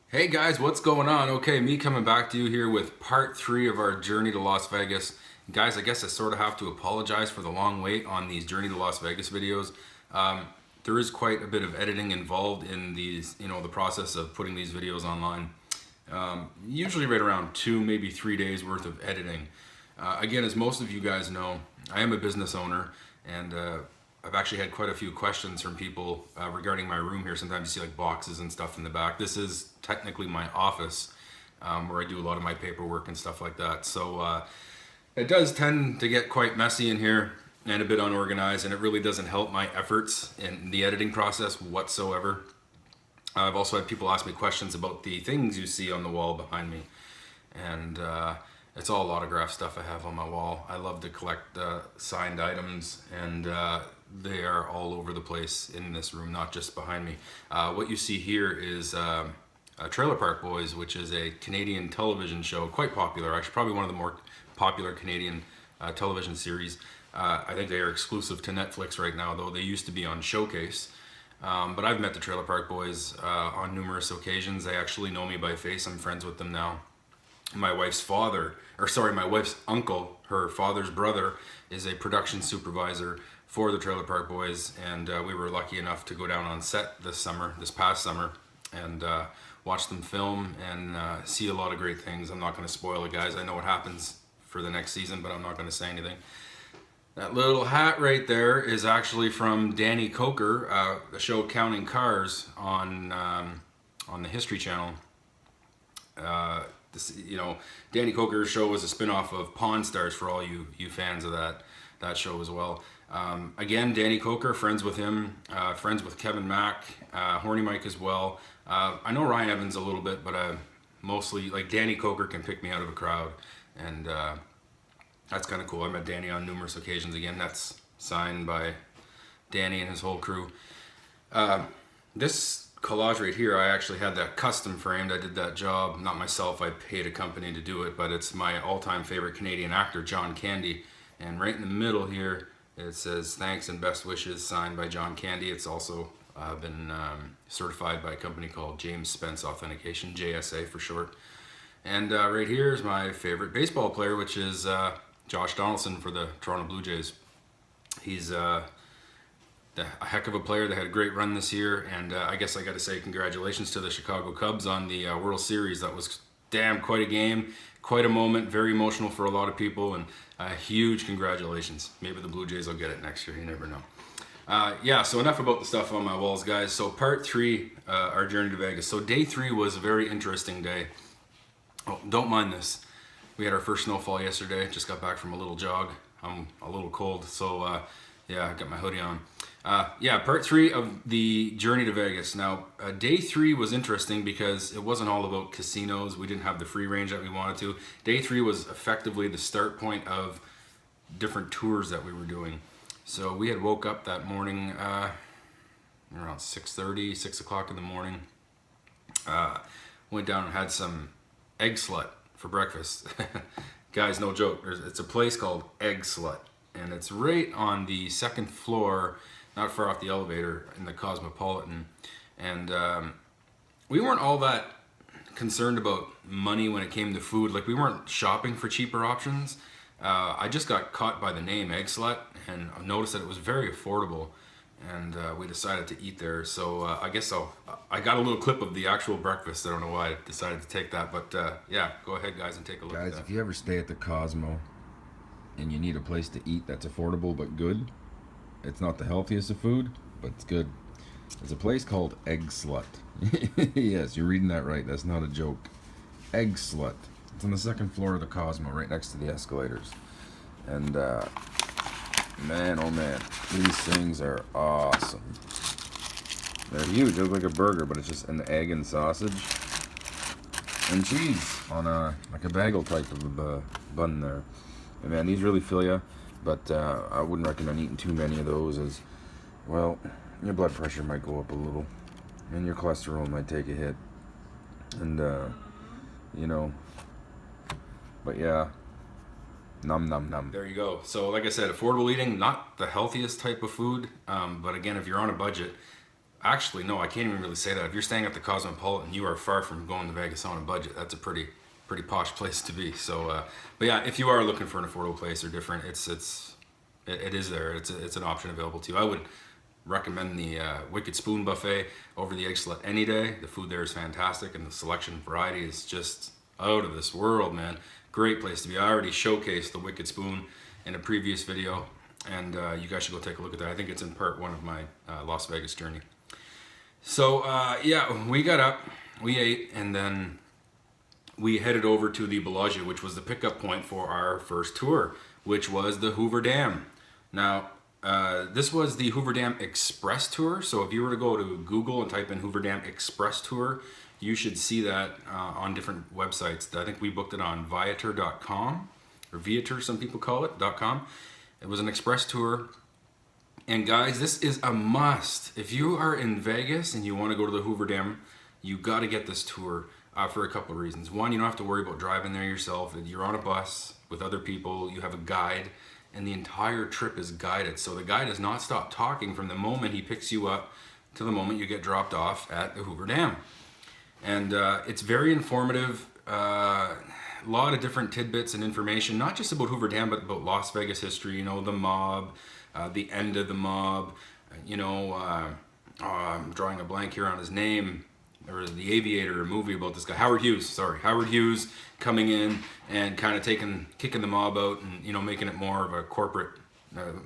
Hey guys, what's going on? Okay, me coming back to you here with part 3 of our journey to Las Vegas. Guys, I guess I sort of have to apologize for the long wait on these Journey to Las Vegas videos. There is quite a bit of editing involved in these, the process of putting these videos online. Usually right around 2, maybe 3 days worth of editing. Again, as most of you guys know, I am a business owner, and I've actually had quite a few questions from people regarding my room here. Sometimes you see like boxes and stuff in the back. This is technically my office, where I do a lot of my paperwork and stuff like that. So it does tend to get quite messy in here and a bit unorganized, and it really doesn't help my efforts in the editing process whatsoever. I've also had people ask me questions about the things you see on the wall behind me, and it's all autograph stuff I have on my wall. I love to collect signed items, and they are all over the place in this room, not just behind me. What you see here is Trailer Park Boys, which is a Canadian television show, quite popular, actually probably one of the more popular Canadian television series. I think they are exclusive to Netflix right now, though they used to be on Showcase. But I've met the Trailer Park Boys on numerous occasions. They actually know me by face. I'm friends with them now. My wife's uncle, her father's brother, is a production supervisor for the Trailer Park Boys, and we were lucky enough to go down on set this past summer, and watch them film and see a lot of great things. I'm not going to spoil it, guys. I know what happens for the next season, but I'm not going to say anything. That little hat right there is actually from Danny Coker, the show Counting Cars on the History Channel. Danny Coker's show was a spin-off of Pawn Stars for all you fans of that show as well. Again, Danny Coker, friends with him, friends with Kevin Mack, Horny Mike as well. I know Ryan Evans a little bit, but mostly like Danny Coker can pick me out of a crowd, and that's kind of cool. I met Danny on numerous occasions. Again, that's signed by Danny and his whole crew. This collage right here, I actually had that custom framed. I did that job, not myself. I paid a company to do it, but it's my all-time favorite Canadian actor, John Candy. And right in the middle here, it says thanks and best wishes, signed by John Candy. It's also been certified by a company called James Spence Authentication, JSA for short. And right here is my favorite baseball player, which is Josh Donaldson for the Toronto Blue Jays. He's a heck of a player. They had a great run this year, and I guess I got to say congratulations to the Chicago Cubs on the World Series. That was quite a game, quite a moment, very emotional for a lot of people, and huge congratulations. Maybe the Blue Jays will get it next year, you never know. So enough about the stuff on my walls, guys. So part 3, our journey to Vegas. So day 3 was a very interesting day. Oh, don't mind this. We had our first snowfall yesterday. Just got back from a little jog. I'm a little cold, so I got my hoodie on. Part 3 of the journey to Vegas. Now, day 3 was interesting because it wasn't all about casinos. We didn't have the free range that we wanted to. Day 3 was effectively the start point of different tours that we were doing. So we had woke up that morning around 6:30, 6 o'clock in the morning. Went down and had some egg slut for breakfast. Guys, no joke. It's a place called Egg Slut, and it's right on the second floor, not far off the elevator, in the Cosmopolitan. And we weren't all that concerned about money when it came to food. Like, we weren't shopping for cheaper options. I just got caught by the name Egg Slut and noticed that it was very affordable, and we decided to eat there. So I guess I got a little clip of the actual breakfast. I don't know why I decided to take that, but go ahead, guys, and take a look at that. Guys, if you ever stay at the Cosmo and you need a place to eat that's affordable but good, it's not the healthiest of food, but it's good. There's a place called Egg Slut. Yes, you're reading that right. That's not a joke. Egg Slut. It's on the second floor of the Cosmo, right next to the escalators. And man, oh man, these things are awesome. They're huge. They look like a burger, but it's just an egg and sausage and cheese on a bagel type of a bun there. And man, these really fill you. But I wouldn't recommend eating too many of those, as well, your blood pressure might go up a little, and your cholesterol might take a hit, and but yeah, num num num. There you go. So like I said, affordable eating, not the healthiest type of food, but again, if you're on a budget, Actually, no, I can't even really say that. If you're staying at the Cosmopolitan, you are far from going to Vegas on a budget. That's a pretty posh place to be. So, but yeah, if you are looking for an affordable place or different, it is there. It's an option available to you. I would recommend the Wicked Spoon Buffet over the Egg Slut any day. The food there is fantastic, and the selection and variety is just out of this world, man. Great place to be. I already showcased the Wicked Spoon in a previous video, and you guys should go take a look at that. I think it's in part one of my Las Vegas journey. So yeah, we got up, we ate, and then we headed over to the Bellagio, which was the pickup point for our first tour, which was the Hoover Dam. Now, this was the Hoover Dam Express Tour. So if you were to go to Google and type in Hoover Dam Express Tour, you should see that on different websites. I think we booked it on Viator.com, or Viator, some people call it, .com. It was an express tour. And guys, this is a must. If you are in Vegas and you want to go to the Hoover Dam, you got to get this tour for a couple of reasons. One, you don't have to worry about driving there yourself. You're on a bus with other people. You have a guide, and the entire trip is guided. So the guide does not stop talking from the moment he picks you up to the moment you get dropped off at the Hoover Dam. And it's very informative. A lot of different tidbits and information, not just about Hoover Dam, but about Las Vegas history, you know, the mob, the end of the mob, you know, I'm drawing a blank here on his name. There was The Aviator, a movie about this guy, Howard Hughes coming in and kind of kicking the mob out, and, you know, making it more of a corporate,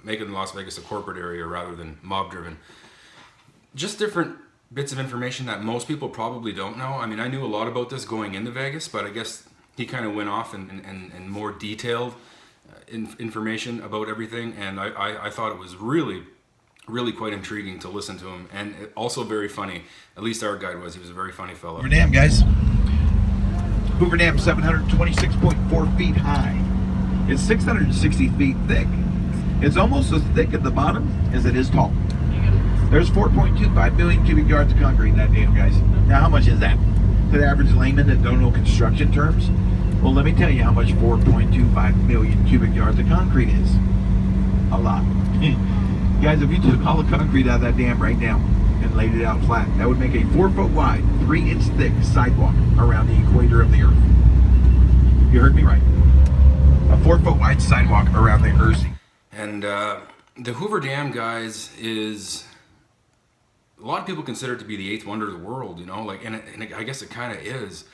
making Las Vegas a corporate area rather than mob driven. Just different bits of information that most people probably don't know. I mean, I knew a lot about this going into Vegas, but I guess he kind of went off in more detailed information about everything, and I thought it was really quite intriguing to listen to him, and also very funny. At least our guide was. He was a very funny fellow. Hoover Dam, guys. Hoover Dam, 726.4 feet high. It's 660 feet thick. It's almost as thick at the bottom as it is tall. There's 4.25 million cubic yards of concrete in that dam, guys. Now, how much is that? To the average layman that don't know construction terms? Well, let me tell you how much 4.25 million cubic yards of concrete is. A lot. Guys, if you took all the concrete out of that dam right now and laid it out flat, that would make a 4-foot wide, 3-inch thick sidewalk around the equator of the Earth. You heard me right. A 4-foot wide sidewalk around the Earth. And the Hoover Dam, guys, is, a lot of people consider it to be the eighth wonder of the world, you know, like, and I guess it kind of is.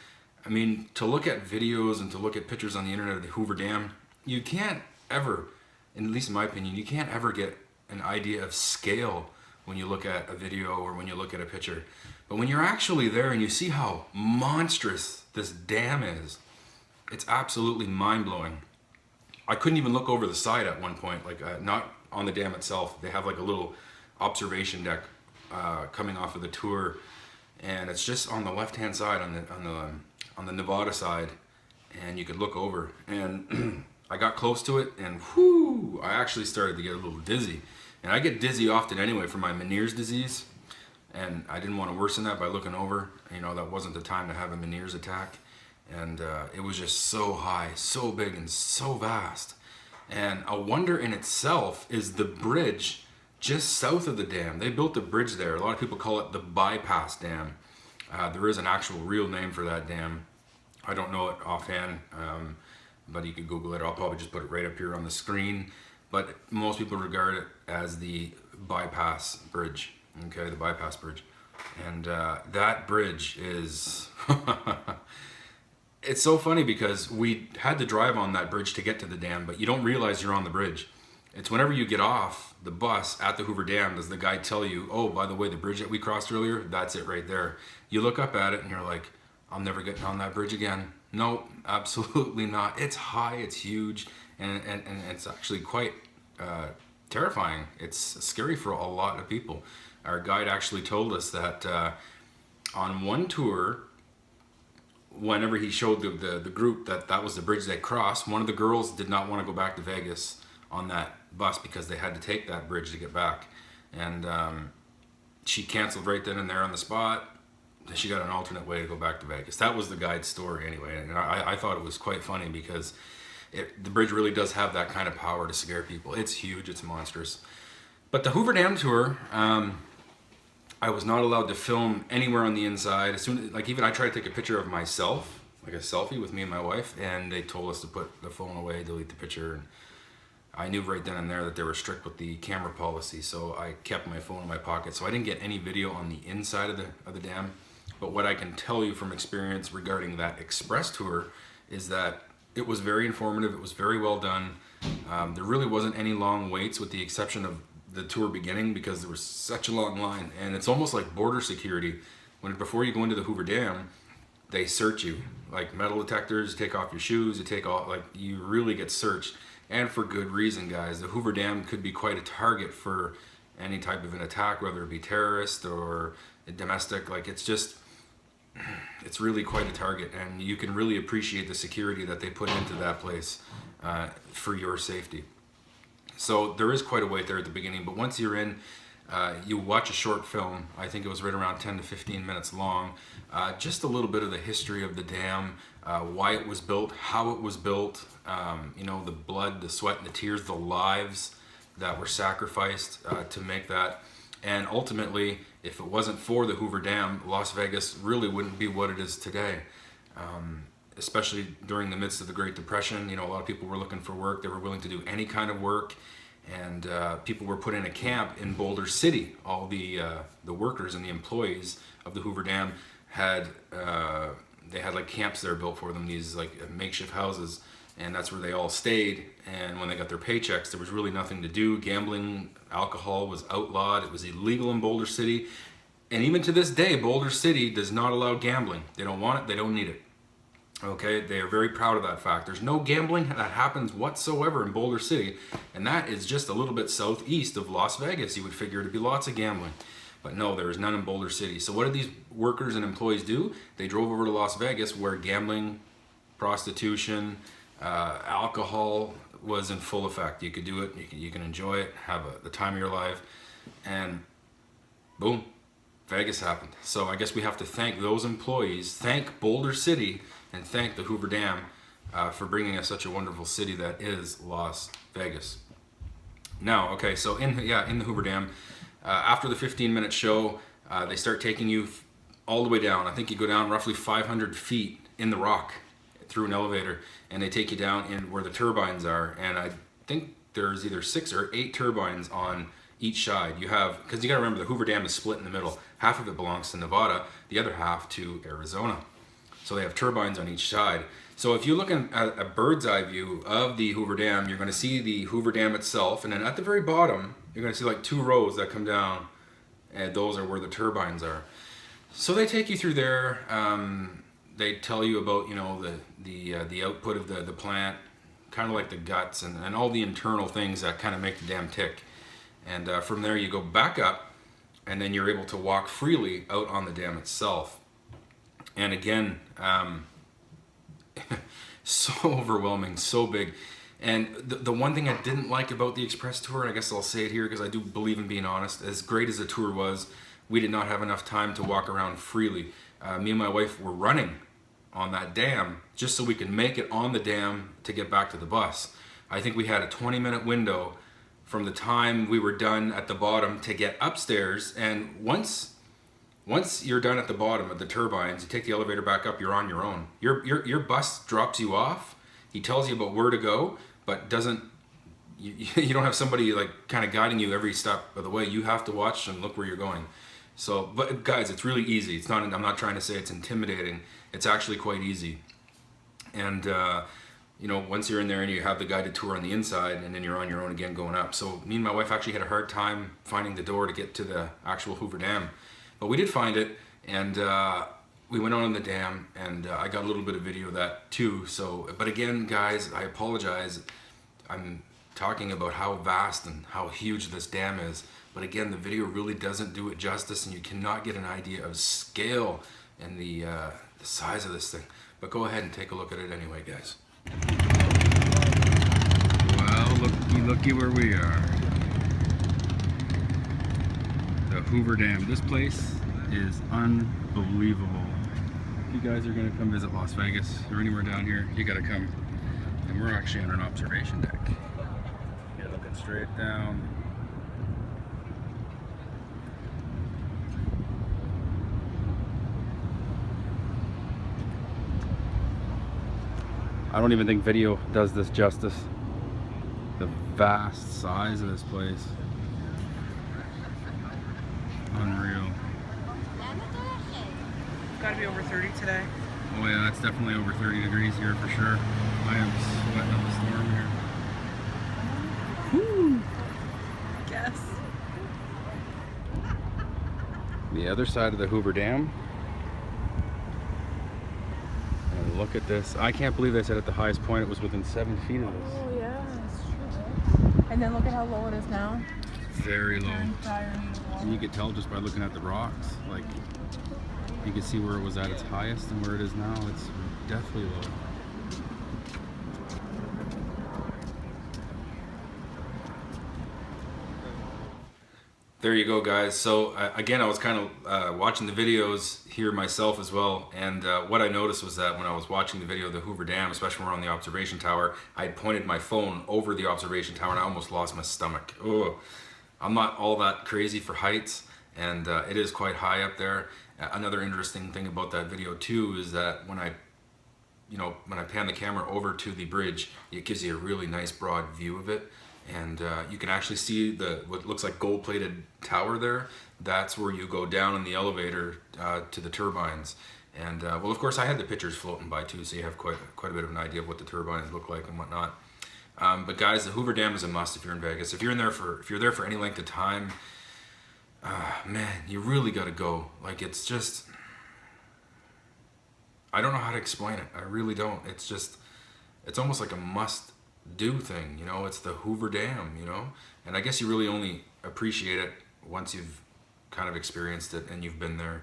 I mean, to look at videos and to look at pictures on the internet of the Hoover Dam, you can't ever, at least in my opinion, you can't ever get an idea of scale when you look at a video or when you look at a picture. But when you're actually there and you see how monstrous this dam is, it's absolutely mind-blowing. I couldn't even look over the side at one point, like not on the dam itself. They have like a little observation deck coming off of the tour, and it's just on the left-hand side, on the Nevada side, and you could look over. And I got close to it, and whoo, I actually started to get a little dizzy. And I get dizzy often anyway from my Meniere's disease, and I didn't want to worsen that by looking over. You know, that wasn't the time to have a Meniere's attack. And it was just so high, so big, and so vast. And a wonder in itself is the bridge just south of the dam. They built a bridge there. A lot of people call it the Bypass Dam. There is an actual real name for that dam. I don't know it offhand, but you can Google it. I'll probably just put it right up here on the screen. But most people regard it as the Bypass Bridge. Okay, the Bypass Bridge. And that bridge is... It's so funny because we had to drive on that bridge to get to the dam, but you don't realize you're on the bridge. It's whenever you get off the bus at the Hoover Dam, does the guy tell you, oh, by the way, the bridge that we crossed earlier, that's it right there. You look up at it and you're like, I'm never getting on that bridge again. Nope, absolutely not. It's high, it's huge, and it's actually quite terrifying. It's scary for a lot of people. Our guide actually told us that on one tour, whenever he showed the group that was the bridge they crossed, one of the girls did not want to go back to Vegas on that bus because they had to take that bridge to get back. And she canceled right then and there on the spot. She got an alternate way to go back to Vegas. That was the guide's story anyway. And I thought it was quite funny because the bridge really does have that kind of power to scare people. It's huge, it's monstrous. But the Hoover Dam tour, I was not allowed to film anywhere on the inside. As soon as, like, even I tried to take a picture of myself, like a selfie with me and my wife, and they told us to put the phone away, delete the picture. And I knew right then and there that they were strict with the camera policy, so I kept my phone in my pocket. So I didn't get any video on the inside of the dam. But what I can tell you from experience regarding that express tour is that it was very informative. It was very well done. There really wasn't any long waits, with the exception of the tour beginning, because there was such a long line. And it's almost like border security. Before you go into the Hoover Dam, they search you, like metal detectors. Take off your shoes. You really get searched, and for good reason, guys. The Hoover Dam could be quite a target for any type of an attack, whether it be terrorist or domestic. Like, it's really quite a target, and you can really appreciate the security that they put into that place for your safety. So there is quite a wait there at the beginning, but once you're in, you watch a short film. I think it was right around 10 to 15 minutes long. Just a little bit of the history of the dam, why it was built, how it was built, the blood, the sweat, and the tears, the lives that were sacrificed to make that. And ultimately, if it wasn't for the Hoover Dam, Las Vegas really wouldn't be what it is today. Especially during the midst of the Great Depression, a lot of people were looking for work. They were willing to do any kind of work, and people were put in a camp in Boulder City. All the workers and the employees of the Hoover Dam had like camps there built for them, these like makeshift houses, and that's where they all stayed. And when they got their paychecks, there was really nothing to do. Gambling, alcohol was outlawed. It was illegal in Boulder City. And even to this day, Boulder City does not allow gambling. They don't want it. They don't need it. Okay, they are very proud of that fact. There's no gambling that happens whatsoever in Boulder City, and that is just a little bit southeast of Las Vegas. You would figure to be lots of gambling, but no, there is none in Boulder City. So what did these workers and employees do? They drove over to Las Vegas, where gambling, prostitution, alcohol was in full effect. You could do it, you can enjoy it, have the time of your life, and boom, Vegas happened. So I guess we have to thank those employees, thank Boulder City, and thank the Hoover Dam for bringing us such a wonderful city that is Las Vegas. Now, okay, so in the Hoover Dam, after the 15-minute show, they start taking you all the way down. I think you go down roughly 500 feet in the rock through an elevator, and they take you down in where the turbines are. And I think there's either 6 or 8 turbines on each side. Because you got to remember, the Hoover Dam is split in the middle. Half of it belongs to Nevada, the other half to Arizona. So they have turbines on each side. So if you're looking at a bird's eye view of the Hoover Dam, you're going to see the Hoover Dam itself, and then at the very bottom, you're going to see like 2 rows that come down, and those are where the turbines are. So they take you through there. They tell you about the output of the plant, kind of like the guts and all the internal things that kind of make the dam tick. And from there you go back up, and then you're able to walk freely out on the dam itself. And again, so overwhelming, so big. And the one thing I didn't like about the Express tour, and I guess I'll say it here because I do believe in being honest, as great as the tour was, we did not have enough time to walk around freely. Me and my wife were running on that dam just so we could make it on the dam to get back to the bus. I think we had a 20-minute window from the time we were done at the bottom to get upstairs. And once you're done at the bottom of the turbines, you take the elevator back up, you're on your own. Your bus drops you off. He tells you about where to go, but you don't have somebody like kind of guiding you every step of the way. You have to watch and look where you're going. So, but guys, it's really easy. I'm not trying to say it's intimidating. It's actually quite easy. And once you're in there and you have the guided tour on the inside, and then you're on your own again going up. So me and my wife actually had a hard time finding the door to get to the actual Hoover Dam. But we did find it, and we went on the dam, and I got a little bit of video of that too. So, but again, guys, I apologize. I'm talking about how vast and how huge this dam is. But again, the video really doesn't do it justice, and you cannot get an idea of scale and the size of this thing. But go ahead and take a look at it anyway, guys. Well, looky where we are. The Hoover Dam. This place is unbelievable. If you guys are going to come visit Las Vegas or anywhere down here, you got to come. And we're actually on an observation deck. You're looking straight down. I don't even think video does this justice. The vast size of this place. Unreal. It's gotta be over 30 today. Oh yeah, that's definitely over 30 degrees here for sure. I am sweating up a storm here. Woo! Guess. The other side of the Hoover Dam. And look at this. I can't believe they said at the highest point it was within 7 feet of this. Oh yeah, that's true. And then look at how low it is now. Very low. And you could tell just by looking at the rocks. Like, you can see where it was at its highest and where it is now. It's definitely low. There you go, guys. So again, I was kind of watching the videos here myself as well, and what I noticed was that when I was watching the video of the Hoover Dam, especially when we're on the observation tower, I had pointed my phone over the observation tower and I almost lost my stomach. Ugh. I'm not all that crazy for heights, and it is quite high up there. Another interesting thing about that video too is that when I pan the camera over to the bridge, it gives you a really nice broad view of it. And you can actually see what looks like gold-plated tower there. That's where you go down in the elevator to the turbines. And well, of course, I had the pictures floating by too, so you have quite a bit of an idea of what the turbines look like and whatnot. But guys, the Hoover Dam is a must if you're in Vegas. If you're there for any length of time, man, you really got to go. Like, it's just, I don't know how to explain it. I really don't. It's almost like a must do thing, you know. It's the Hoover Dam, you know, and I guess you really only appreciate it once you've kind of experienced it and you've been there.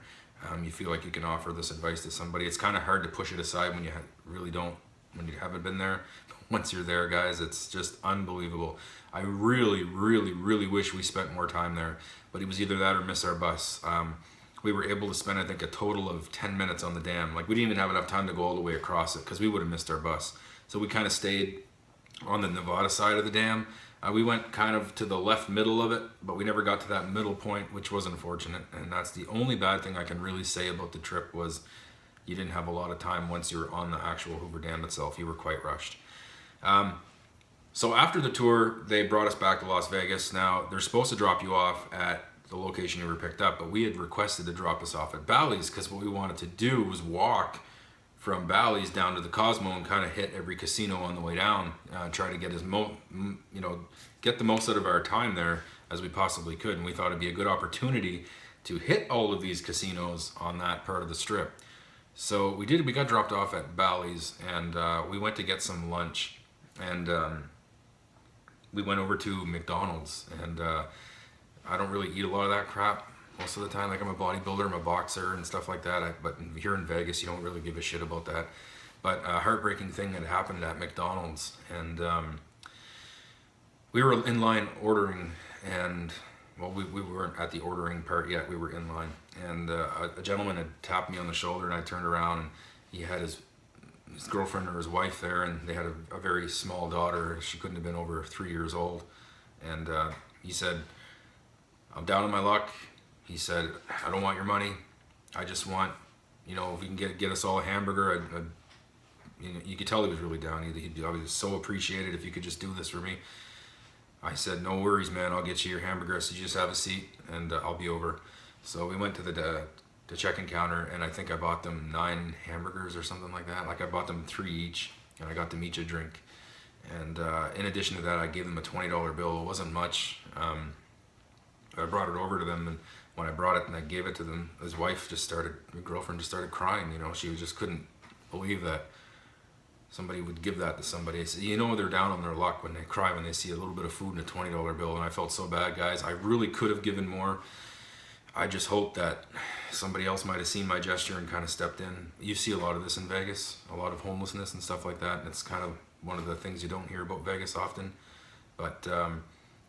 You feel like you can offer this advice to somebody. It's kind of hard to push it aside when you really don't, when you haven't been there. Once you're there, guys, it's just unbelievable. I really, really, really wish we spent more time there, but it was either that or miss our bus. We were able to spend, I think, a total of 10 minutes on the dam. Like, we didn't even have enough time to go all the way across it because we would have missed our bus. So we kind of stayed on the Nevada side of the dam. We went kind of to the left middle of it, but we never got to that middle point, which was unfortunate. And that's the only bad thing I can really say about the trip, was you didn't have a lot of time once you were on the actual Hoover Dam itself. You were quite rushed. So after the tour, they brought us back to Las Vegas. Now, they're supposed to drop you off at the location you were picked up, but we had requested to drop us off at Bally's because what we wanted to do was walk from Bally's down to the Cosmo and kind of hit every casino on the way down, try to get get the most out of our time there as we possibly could. And we thought it'd be a good opportunity to hit all of these casinos on that part of the strip. So we did. We got dropped off at Bally's, and we went to get some lunch, and we went over to McDonald's. And I don't really eat a lot of that crap most of the time. Like, I'm a bodybuilder, I'm a boxer and stuff like that. But here in Vegas, you don't really give a shit about that. But a heartbreaking thing had happened at McDonald's, and we were in line ordering, and well, we weren't at the ordering part yet. We were in line, and a gentleman had tapped me on the shoulder, and I turned around, and he had his girlfriend or his wife there, and they had a very small daughter. She couldn't have been over 3 years old. And he said, "I'm down on my luck." He said, "I don't want your money. I just want, if you can get us all a hamburger." You could tell he was really down. He'd be obviously so appreciated if you could just do this for me. I said, "No worries, man. I'll get you your hamburger. So you just have a seat, and I'll be over." So we went to the check-in counter, and I think I bought them 9 hamburgers or something like that. Like, I bought them 3 each, and I got them each a drink. And in addition to that, I gave them a $20 bill. It wasn't much. I brought it over to them, and when I brought it and I gave it to them, his girlfriend just started crying. She just couldn't believe that somebody would give that to somebody. I said, they're down on their luck when they cry when they see a little bit of food and a $20 bill. And I felt so bad, guys. I really could have given more. I just hope that somebody else might have seen my gesture and kind of stepped in. You see a lot of this in Vegas, a lot of homelessness and stuff like that. And it's kind of one of the things you don't hear about Vegas often. But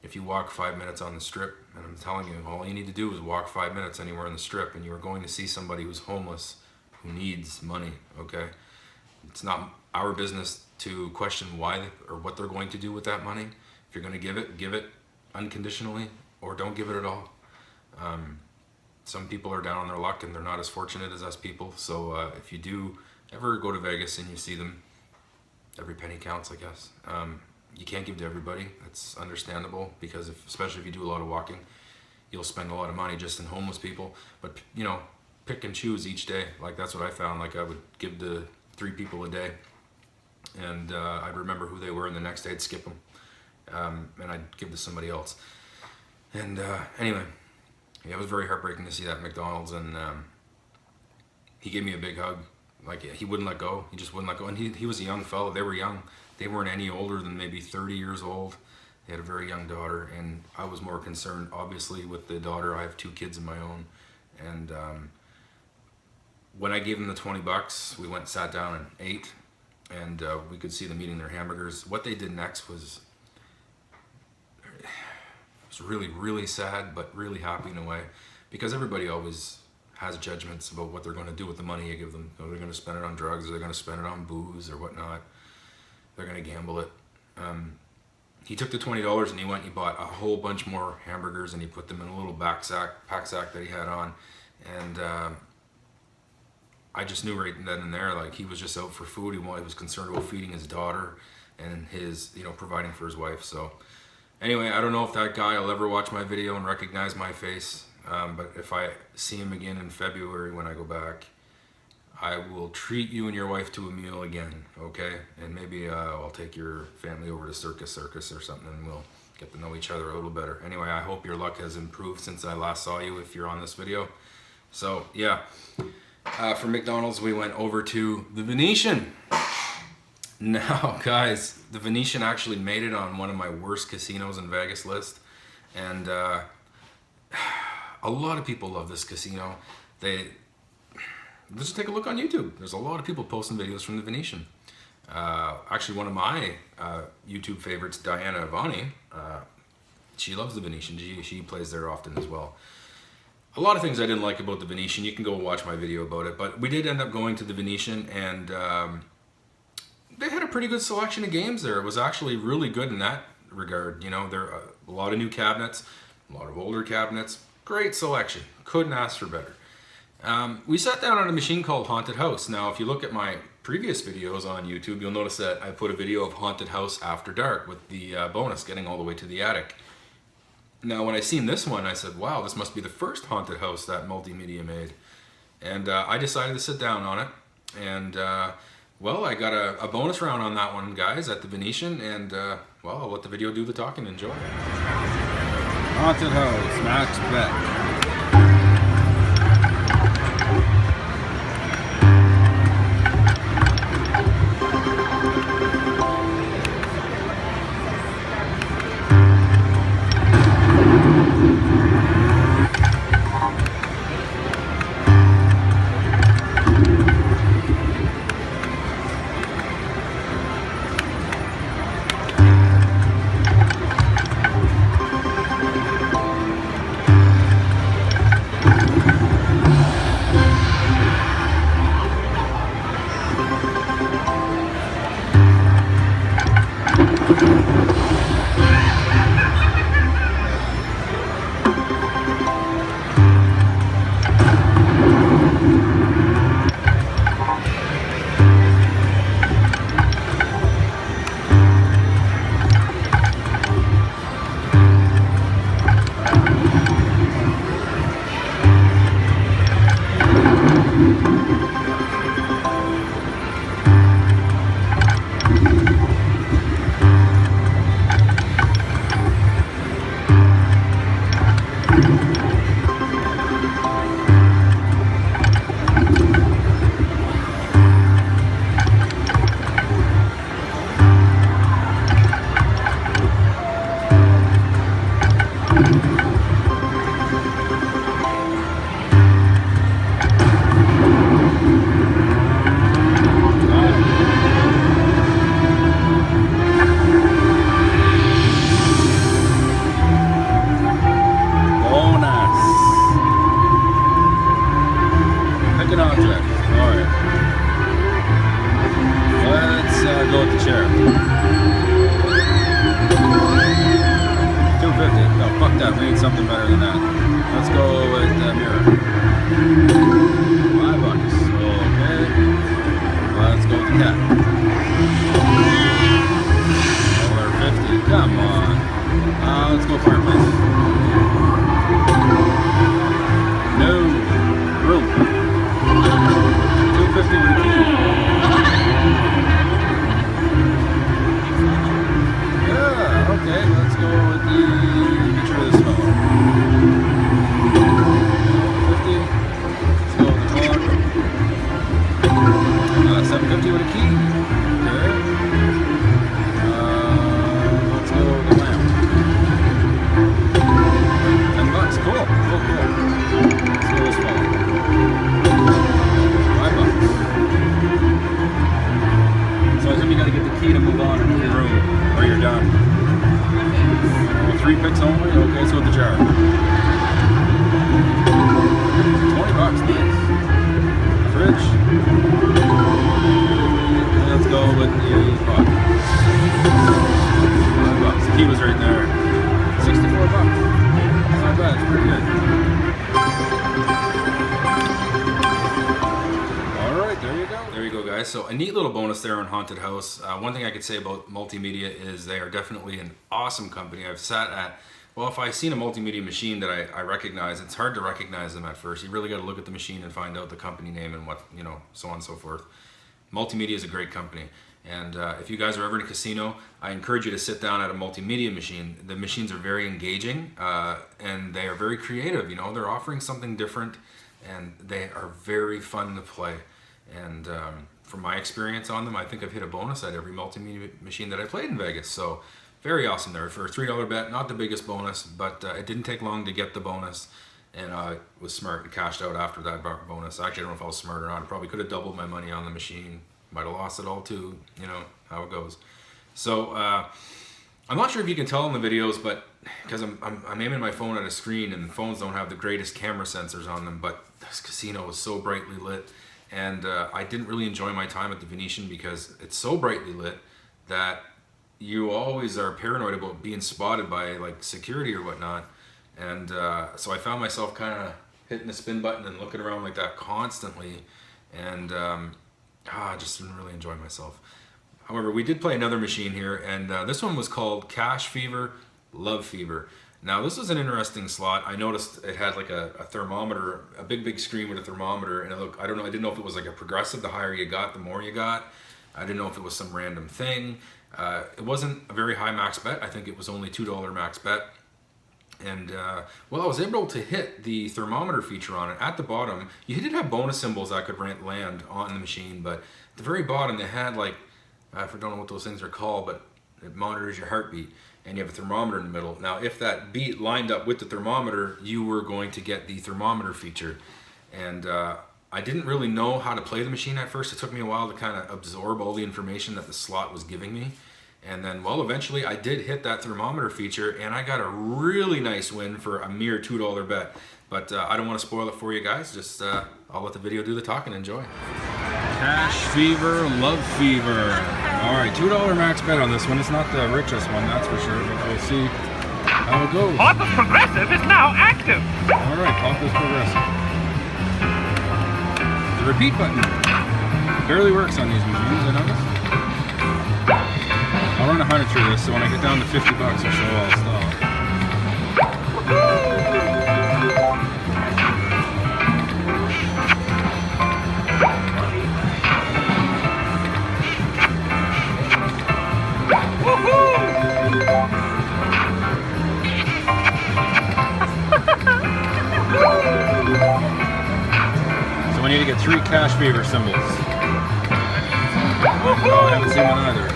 if you walk 5 minutes on the strip, and I'm telling you, all you need to do is walk 5 minutes anywhere on the strip, and you are going to see somebody who's homeless, who needs money, okay? It's not our business to question why or what they're going to do with that money. If you're going to give it unconditionally, or don't give it at all. Some people are down on their luck and they're not as fortunate as us people. So if you do ever go to Vegas and you see them, every penny counts, I guess. You can't give to everybody. That's understandable, because especially if you do a lot of walking, you'll spend a lot of money just in homeless people. But you know, pick and choose each day. Like, that's what I found. Like, I would give to 3 people a day, and I'd remember who they were, and the next day I'd skip them, and I'd give to somebody else. And anyway, yeah, it was very heartbreaking to see that at McDonald's, and he gave me a big hug. Like, he wouldn't let go. He just wouldn't let go. And he was a young fellow. They were young. They weren't any older than maybe 30 years old. They had a very young daughter, and I was more concerned, obviously, with the daughter. I have 2 kids of my own, and when I gave them the $20, we went and sat down and ate, and we could see them eating their hamburgers. What they did next was really, really sad, but really happy in a way, because everybody always has judgments about what they're going to do with the money you give them. Are they going to spend it on drugs? Are they going to spend it on booze or whatnot? They're going to gamble it. He took the $20 and he went and he bought a whole bunch more hamburgers, and he put them in a little pack sack that he had on, and I just knew right then and there, like, he was just out for food. He was concerned about feeding his daughter and his, you know, providing for his wife. So anyway, I don't know if that guy will ever watch my video and recognize my face, but if I see him again in February when I go back, I will treat you and your wife to a meal again, okay? And maybe I'll take your family over to Circus or something, and we'll get to know each other a little better. Anyway, I hope your luck has improved since I last saw you, if you're on this video. So yeah, from McDonald's we went over to the Venetian. Now guys, the Venetian actually made it on one of my worst casinos in Vegas list, and a lot of people love this casino. Just take a look on YouTube. There's a lot of people posting videos from the Venetian. Actually, one of my YouTube favorites, Diana Avani, she loves the Venetian. She plays there often as well. A lot of things I didn't like about the Venetian. You can go watch my video about it. But we did end up going to the Venetian, and they had a pretty good selection of games there. It was actually really good in that regard. You know, there are a lot of new cabinets, a lot of older cabinets. Great selection. Couldn't ask for better. We sat down on a machine called Haunted House. Now, if you look at my previous videos on YouTube, you'll notice that I put a video of Haunted House After Dark with the bonus, getting all the way to the attic. Now, when I seen this one, I said, wow, this must be the first Haunted House that Multimedia made. And I decided to sit down on it. And, well, I got a bonus round on that one, guys, at the Venetian. And, well, I'll let the video do the talking. Enjoy. Haunted House, Max Beck. $7.50 with a key. Okay. Let's go with the lamp. $10. Cool. Let's go this far. $5. So I assume you gotta get the key to move on into your room, or you're done. 3 picks only? Okay, so with the jar. $20, nice. Fridge. Let's go with the pot. $5. The key was right there. $64. Not bad, it's pretty good. Alright, there you go. There you go, guys. So a neat little bonus there on Haunted House. One thing I could say about Multimedia is they are definitely an awesome company. I've sat at, well, if I've seen a multimedia machine that I recognize, it's hard to recognize them at first. You really got to look at the machine and find out the company name and what, so on and so forth. Multimedia is a great company. And if you guys are ever in a casino, I encourage you to sit down at a multimedia machine. The machines are very engaging and they are very creative. They're offering something different and they are very fun to play. And from my experience on them, I think I've hit a bonus at every multimedia machine that I played in Vegas. So very awesome there. For a $3 bet, not the biggest bonus, but it didn't take long to get the bonus. And I was smart and cashed out after that bonus. Actually, I don't know if I was smart or not. I probably could have doubled my money on the machine. Might have lost it all too, how it goes. So I'm not sure if you can tell in the videos, but because I'm aiming my phone at a screen and phones don't have the greatest camera sensors on them, but this casino was so brightly lit. And I didn't really enjoy my time at the Venetian because it's so brightly lit that you always are paranoid about being spotted by like security or whatnot. And so I found myself kind of hitting the spin button and looking around like that constantly. And I just didn't really enjoy myself. However, we did play another machine here, and this one was called Cash Fever, Love Fever. Now this was an interesting slot. I noticed it had like a thermometer, a big screen with a thermometer, and it looked, I didn't know if it was like a progressive, the higher you got, the more you got. I didn't know if it was some random thing. It wasn't a very high max bet. I think it was only $2 max bet. And well, I was able to hit the thermometer feature on it. At the bottom, you did have bonus symbols that could land on the machine, but at the very bottom they had like, I don't know what those things are called, but it monitors your heartbeat, and you have a thermometer in the middle. Now, if that beat lined up with the thermometer, you were going to get the thermometer feature. And I didn't really know how to play the machine at first. It took me a while to kind of absorb all the information that the slot was giving me. And then, well, eventually I did hit that thermometer feature, and I got a really nice win for a mere $2 bet. But I don't want to spoil it for you guys. Just I'll let the video do the talking. Enjoy. Cash Fever, Love Fever. All right, $2 max bet on this one. It's not the richest one, that's for sure, but we'll see how it goes. Pop-up Progressive is now active. All right, Pop-up Progressive. The repeat button barely works on these machines, I noticed. I'll run 100 through this, so when I get down to $50 or so, I'll stop. So we need to get 3 Cash Fever symbols. Oh, I haven't seen one either.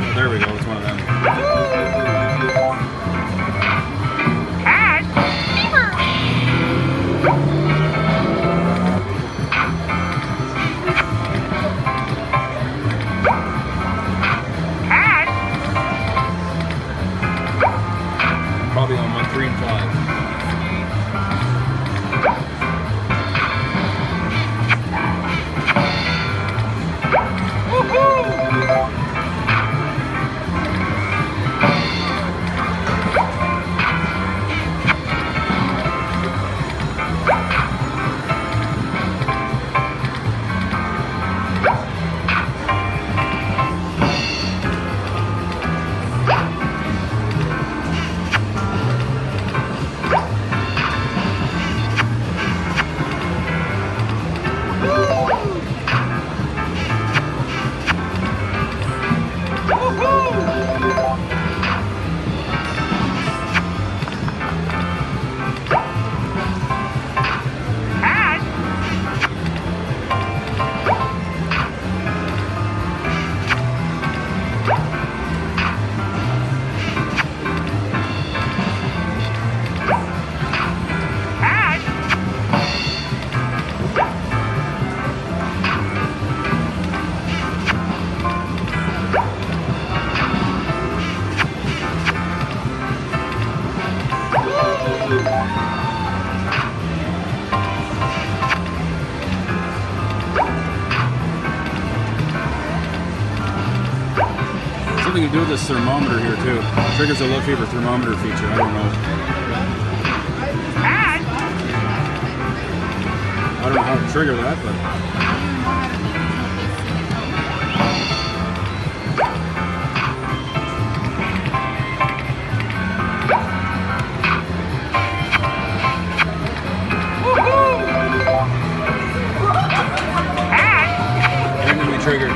Oh, there we go, it's one of them. Probably on 1, 3, and 5. something to do with this thermometer here too. Triggers a low fever thermometer feature. I don't know. And I don't know how to trigger that, but and then we triggered.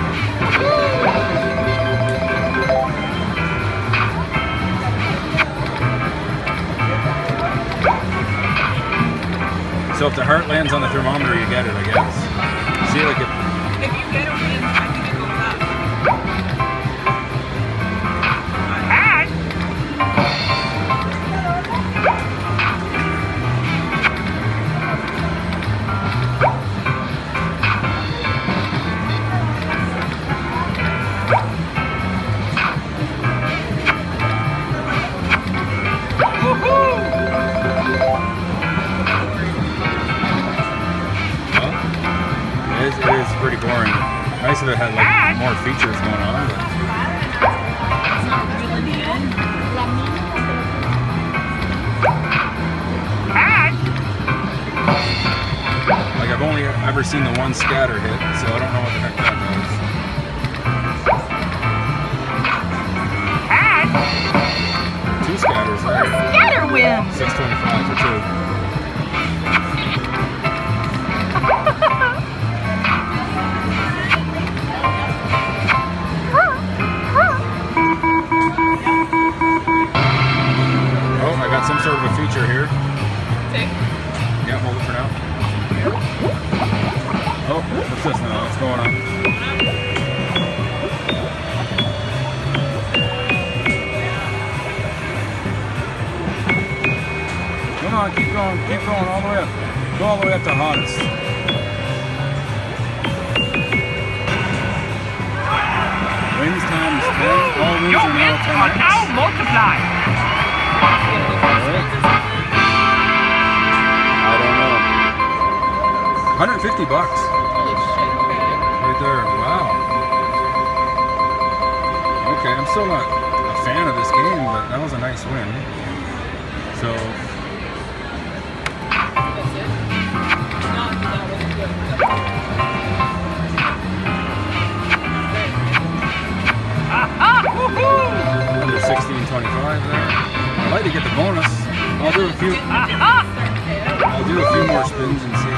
So if the heart lands on the thermometer, you get it, I guess. See, like it. If you get a win, I think it goes up. and It is pretty boring. Nice if it had like more features going on. But It's not really the end. and like I've only ever seen the one scatter hit, so I don't know what the heck that and does. Two scatters there. scatter wins. 625 for two. Oh, I got some sort of a feature here. Tick. Yeah, hold it for now. Oh, what's this now? What's going on? Come on, keep going all the way up. Go all the way up to hottest. Wins times 10. All wins Your are now wins 10. are now multiplied. I don't know. 150 bucks Holy shit, okay. right there. Wow. Okay, I'm still not a fan of this game, but that was a nice win. So, That's it. Not that wasn't good. under 1625 there. I'd like to get the bonus. I'll do a few. I'll do a few more spins and see.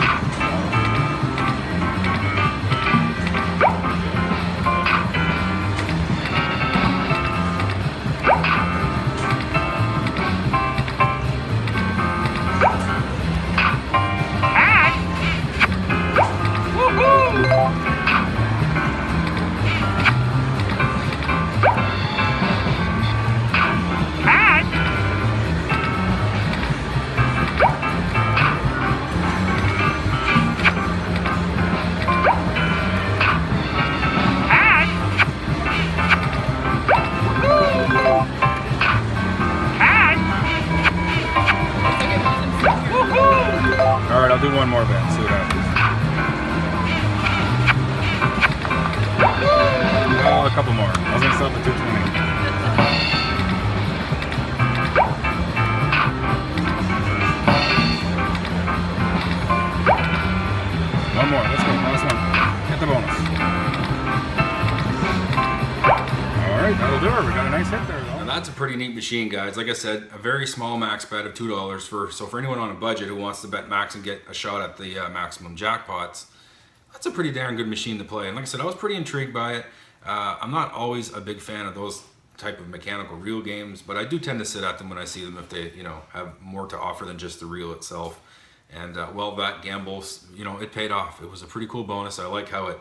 All right, I'll do one more bet. See what happens. Oh, a couple more. I was gonna stop at 220. One more. Let's go. Last one. Get the bonus. All right, that'll do it. We got a nice hit there. Now that's a pretty neat machine, guys. Like I said, a very small max bet of $2 for anyone on a budget who wants to bet max and get a shot at the maximum jackpots. That's a pretty darn good machine to play. And like I said, I was pretty intrigued by it. I'm not always a big fan of those type of mechanical reel games, but I do tend to sit at them when I see them if they, have more to offer than just the reel itself. And well, that gamble, it paid off. It was a pretty cool bonus. I like how it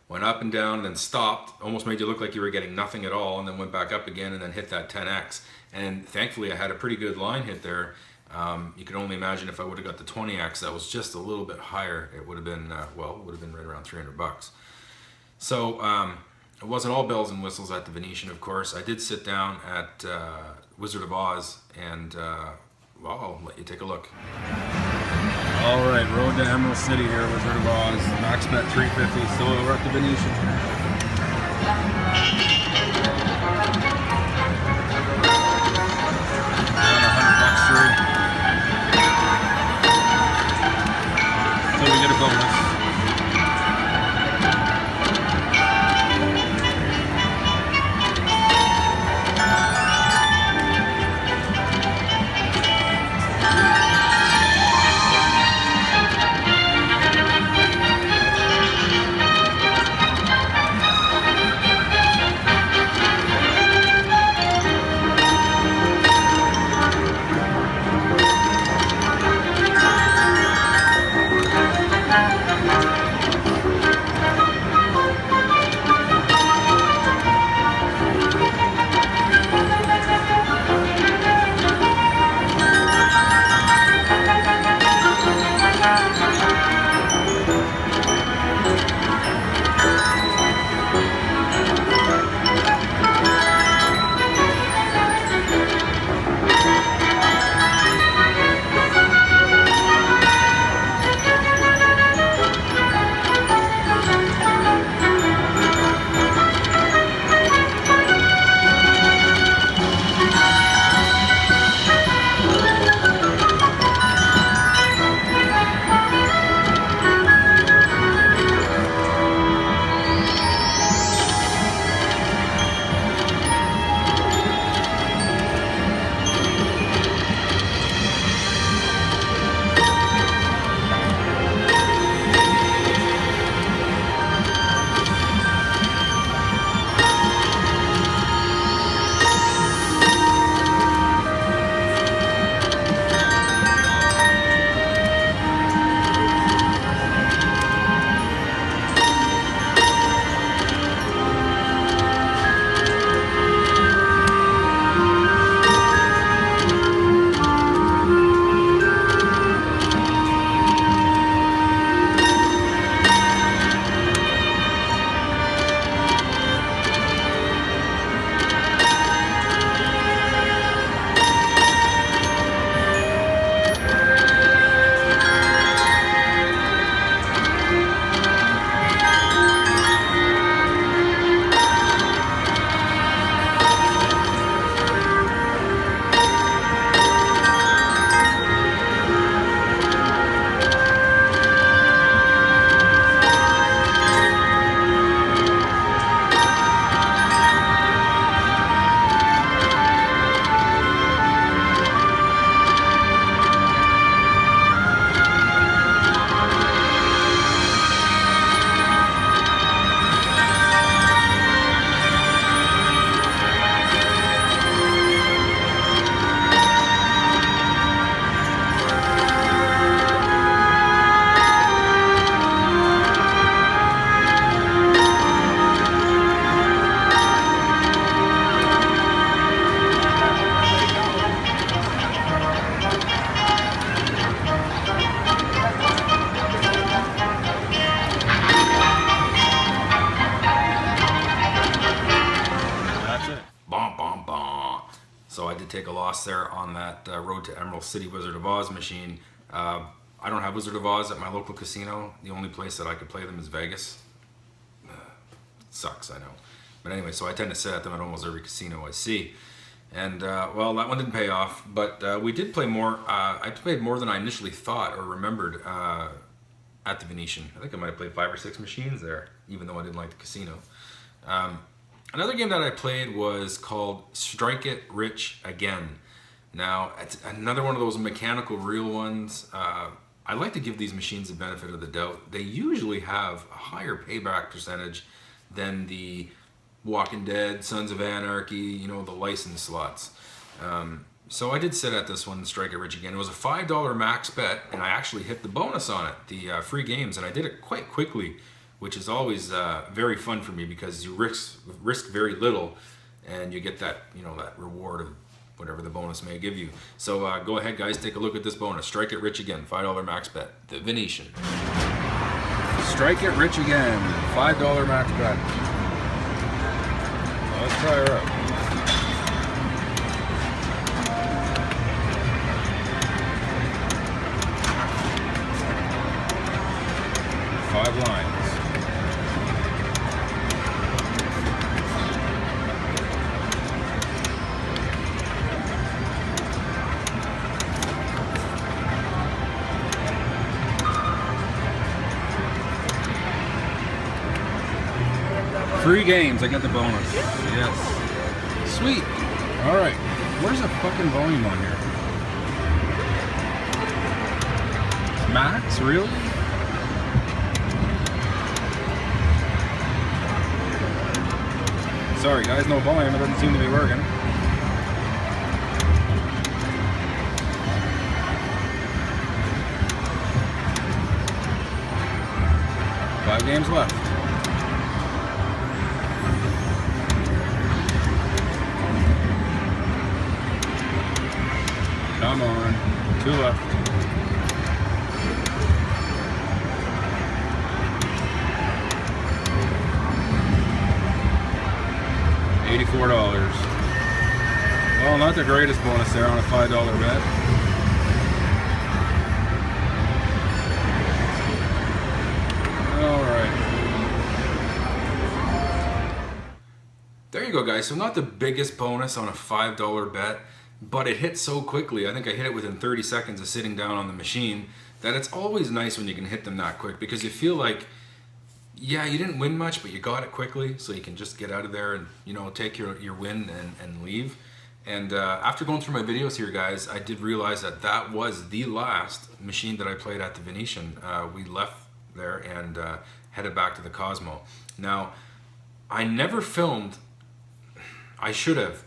went up and down and then stopped, almost made you look like you were getting nothing at all, and then went back up again and then hit that 10x. And thankfully I had a pretty good line hit there. You can only imagine if I would have got the 20x that was just a little bit higher, it would have been, right around 300 bucks. So it wasn't all bells and whistles at the Venetian, of course. I did sit down at Wizard of Oz, and I'll let you take a look. All right, road to Emerald City here, Wizard of Oz. Max bet 350. Still we're at the Venetian. bonus. So I did take a loss there on that Road to Emerald City Wizard of Oz machine. I don't have Wizard of Oz at my local casino. The only place that I could play them is Vegas. Sucks, I know. But anyway, so I tend to sit at them at almost every casino I see. And well, that one didn't pay off, but we did play more. I played more than I initially thought or remembered at the Venetian. I think I might have played 5 or 6 machines there, even though I didn't like the casino. Another game that I played was called Strike It Rich Again. Now, it's another one of those mechanical real ones. I like to give these machines the benefit of the doubt. They usually have a higher payback percentage than the Walking Dead, Sons of Anarchy, you know, the licensed slots. So I did sit at this one, Strike It Rich Again. It was a $5 max bet, and I actually hit the bonus on it, the free games, and I did it quite quickly, which is always very fun for me because you risk very little, and you get that, you know, that reward of whatever the bonus may give you. So go ahead, guys, take a look at this bonus. Strike It Rich Again, $5 max bet, the Venetian. Strike It Rich Again, $5 max bet. Let's try her out. Five lines. Free games, I got the bonus. Yes. Sweet. Alright. Where's the fucking volume on here? Max, really? Sorry guys, no volume, it doesn't seem to be working. Five games left. Come on. 2 left. $84. Well, not the greatest bonus there on a $5 bet. There you go, guys. So not the biggest bonus on a $5 bet, but it hit so quickly. I think I hit it within 30 seconds of sitting down on the machine, that it's always nice when you can hit them that quick, because you feel like, yeah, you didn't win much, but you got it quickly, so you can just get out of there and, you know, take your win and leave. And after going through my videos here, guys, I did realize that that was the last machine that I played at the Venetian. We left there and headed back to the Cosmo. Now, I never filmed. I should have,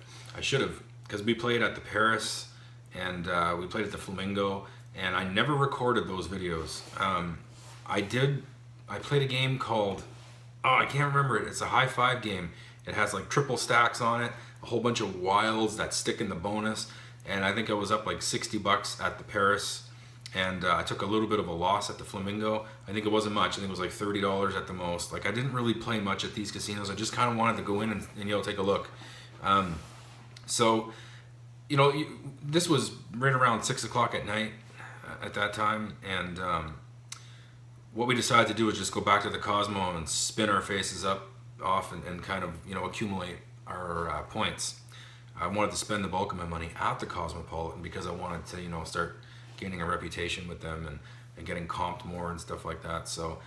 because we played at the Paris and we played at the Flamingo, and I never recorded those videos. I played a game called, oh, I can't remember it. It's a high five game. It has like triple stacks on it, a whole bunch of wilds that stick in the bonus, and I think I was up like 60 bucks at the Paris, and I took a little bit of a loss at the Flamingo. I think it wasn't much. I think it was like $30 at the most. Like, I didn't really play much at these casinos. I just kind of wanted to go in and you know, take a look. So, you know, this was right around 6 o'clock at night at that time, and what we decided to do was just go back to the Cosmo and spin our faces off and kind of, you know, accumulate our points. I wanted to spend the bulk of my money at the Cosmopolitan because I wanted to, you know, start gaining a reputation with them and getting comped more and stuff like that. So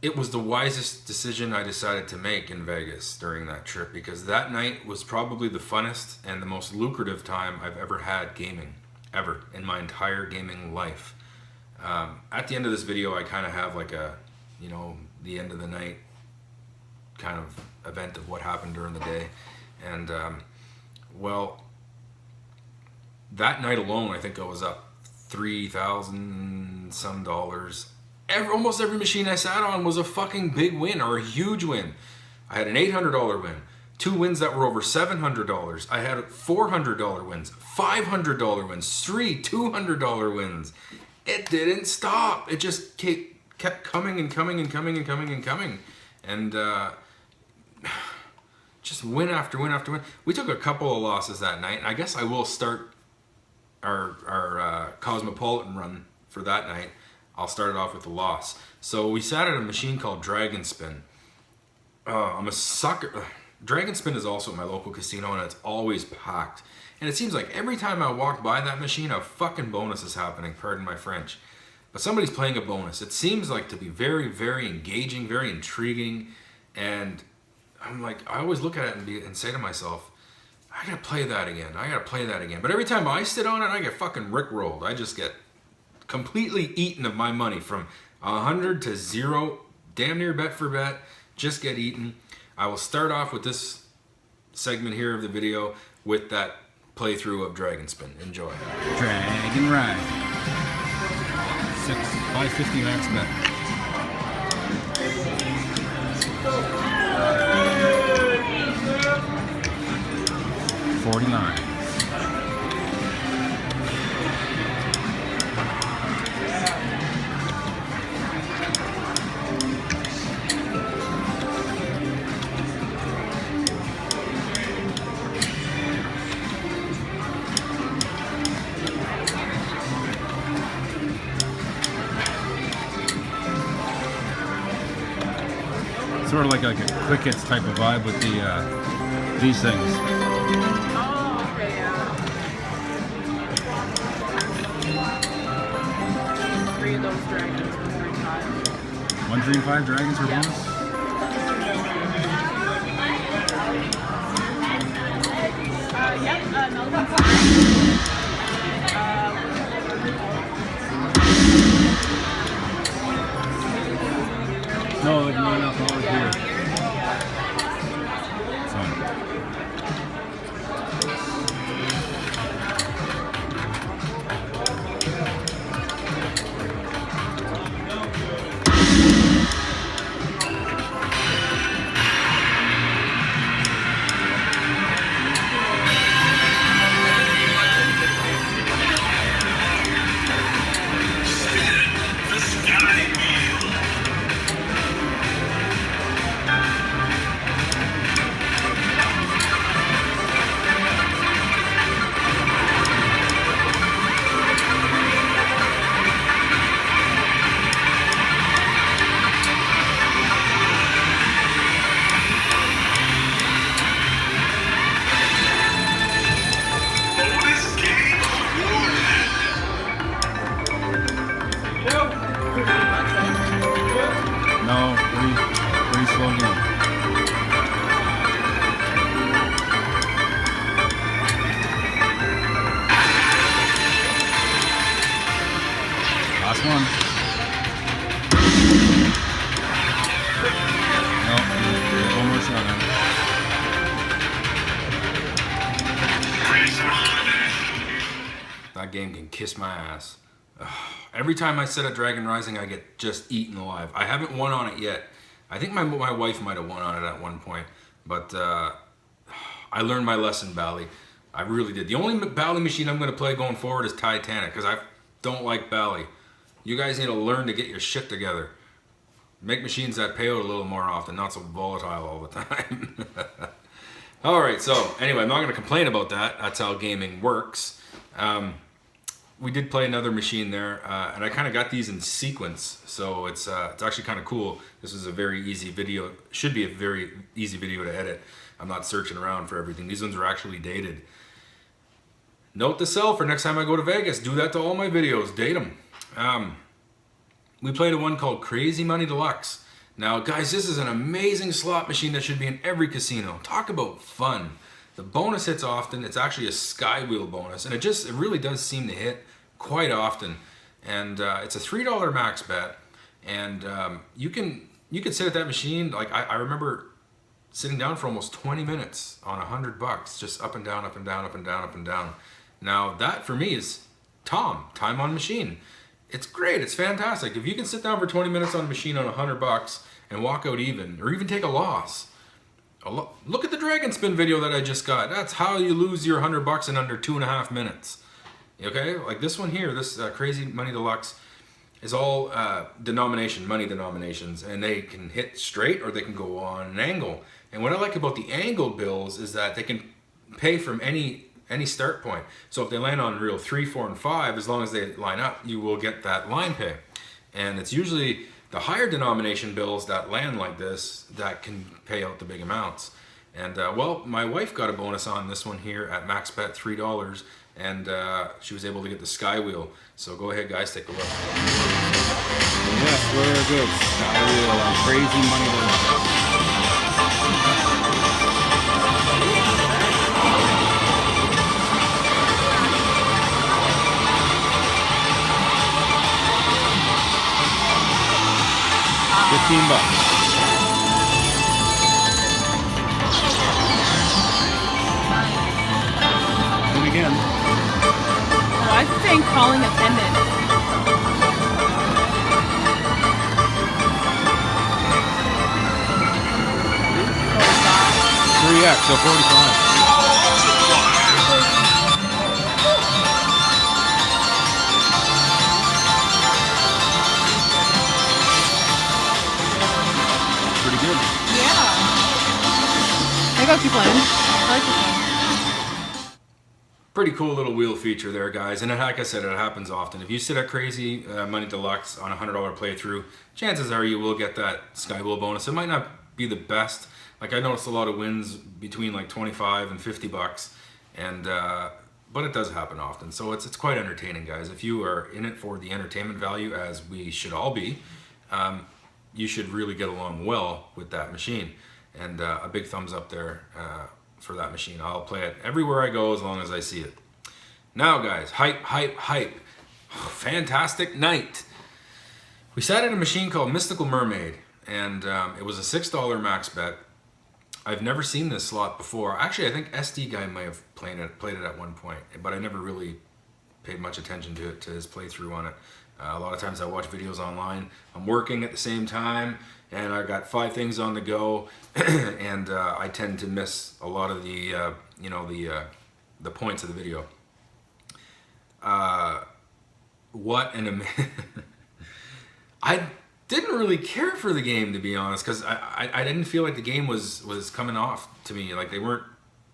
it was the wisest decision I decided to make in Vegas during that trip, because that night was probably the funnest and the most lucrative time I've ever had gaming, ever, in my entire gaming life. At the end of this video, I kind of have like a, you know, the end of the night kind of event of what happened during the day. And, well, that night alone, I think I was up $3,000 some dollars. Almost every machine I sat on was a fucking big win or a huge win. I had an $800 win, 2 wins that were over $700. I had $400 wins, $500 wins, 3 $200 wins. It didn't stop. It just kept coming and coming and coming and coming and coming. And just win after win after win. We took a couple of losses that night. I guess I will start our Cosmopolitan run for that night. I'll start it off with a loss. So we sat at a machine called Dragon Spin. I'm a sucker. Dragon Spin is also at my local casino, and it's always packed. And it seems like every time I walk by that machine, a fucking bonus is happening, pardon my French. But somebody's playing a bonus. It seems like to be very, very engaging, very intriguing. And I'm like, I always look at it and say to myself, I gotta play that again. I gotta play that again. But every time I sit on it, I get fucking rickrolled. I just get completely eaten of my money, from 100 to 0, damn near bet for bet, just get eaten. I will start off with this segment here of the video with that playthrough of Dragon Spin. Enjoy. Dragon Ride. 550 max bet. 49. Sort of like a quick hits type of vibe with the these things. Oh, okay, yeah. 3 of those dragons, 1, 3, 5. 1, 3, and 5 dragons for Yeah. bonus. No, there's not enough over here. Fine. No, pretty slow game. Last one. No, one more shot on it. That game can kiss my ass. Ugh. Every time I set at Dragon Rising, I get just eaten alive. I haven't won on it yet. I think my wife might have won on it at one point, but I learned my lesson, Bally. I really did. The only Bally machine I'm going to play going forward is Titanic, because I don't like Bally. You guys need to learn to get your shit together. Make machines that pay out a little more often, not so volatile all the time. Alright, so anyway, I'm not going to complain about that. That's how gaming works. We did play another machine there, and I kind of got these in sequence, so it's actually kind of cool. This is a very easy video, should be a very easy video to edit. I'm not searching around for everything. These ones are actually dated. Note to self for next time I go to Vegas, do that to all my videos, date them. We played a one called Crazy Money Deluxe. Now guys, this is an amazing slot machine that should be in every casino. Talk about fun. The bonus hits often. It's actually a sky wheel bonus, and it really does seem to hit quite often. And it's a $3 max bet, and you can sit at that machine. Like I remember sitting down for almost 20 minutes on $100, just up and down, up and down, up and down, up and down. Now that for me is time on machine. It's great. It's fantastic. If you can sit down for 20 minutes on a machine on $100 and walk out even, or even take a loss. Look at the Dragon Spin video that I just got. That's how you lose your $100 in under 2.5 minutes. Okay, like this one here, this Crazy Money Deluxe is all money denominations, and they can hit straight or they can go on an angle. And what I like about the angled bills is that they can pay from any start point. So if they land on reel 3, 4, and 5, as long as they line up, you will get that line pay. And it's usually the higher denomination bills that land like this that can pay out the big amounts. And well, my wife got a bonus on this one here at max bet $3, and she was able to get the sky wheel. So go ahead guys, take a look. Yes, very good. Sky wheel on Crazy Money Deluxe. $15. And again. Oh, I think calling attendant. 3x, so 45. I'll keep playing. I like this one. Pretty cool little wheel feature there, guys. And like I said, it happens often. If you sit at Crazy Money Deluxe on a $100 playthrough, chances are you will get that sky wheel bonus. It might not be the best. Like I noticed a lot of wins between like 25 and $50, and but it does happen often. So it's quite entertaining, guys. If you are in it for the entertainment value, as we should all be, you should really get along well with that machine. And a big thumbs up there for that machine. I'll play it everywhere I go as long as I see it. Now guys, hype, hype, hype. Fantastic night. We sat at a machine called Mystical Mermaid, and it was a $6 max bet. I've never seen this slot before. Actually, I think SD Guy might have played it at one point, but I never really paid much attention to his playthrough on it. A lot of times I watch videos online. I'm working at the same time, and I got 5 things on the go, and I tend to miss a lot of the the points of the video. What an amazing... I didn't really care for the game, to be honest, because I didn't feel like the game was coming off to me. Like they weren't,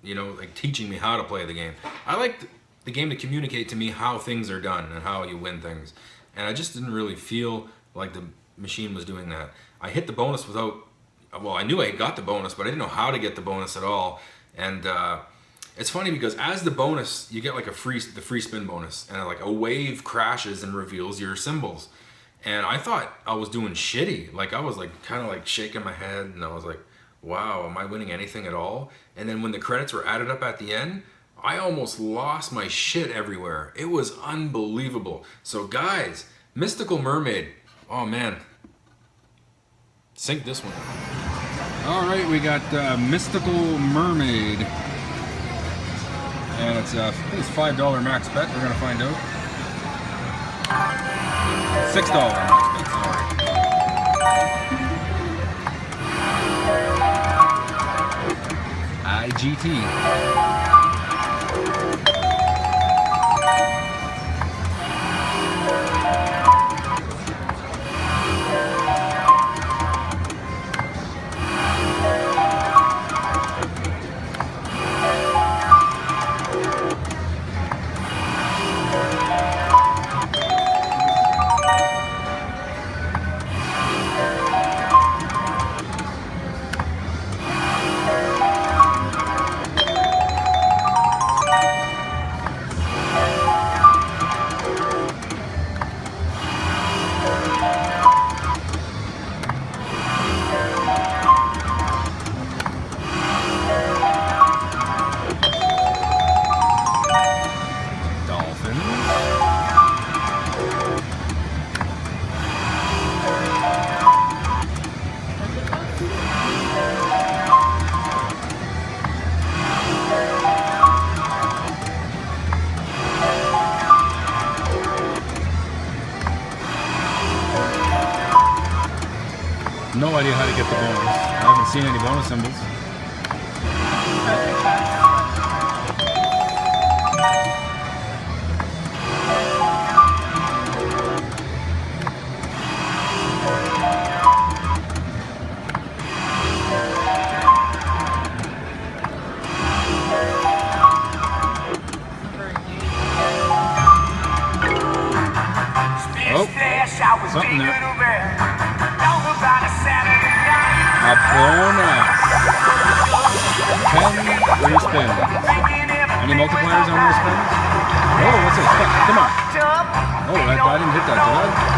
like teaching me how to play the game. I liked the game to communicate to me how things are done and how you win things. And I just didn't really feel like the machine was doing that. I hit the bonus without, well, I knew I got the bonus, but I didn't know how to get the bonus at all. And it's funny because as the bonus, you get like the free spin bonus, and like a wave crashes and reveals your symbols. And I thought I was doing shitty. Like I was like kind of like shaking my head, and I was like, wow, am I winning anything at all? And then when the credits were added up at the end, I almost lost my shit everywhere. It was unbelievable. So guys, Mystical Mermaid, oh man, sync this one. All right, we got Mystical Mermaid, and it's I think it's $5 max bet. We're gonna find out. $6 max bet. Sorry. IGT. No idea how to get the bonus. I haven't seen any bonus symbols. Oh, something there. A bonus. 10 respin. Any multipliers on those spins? Oh, what's this? Come on. Oh, I didn't hit that, did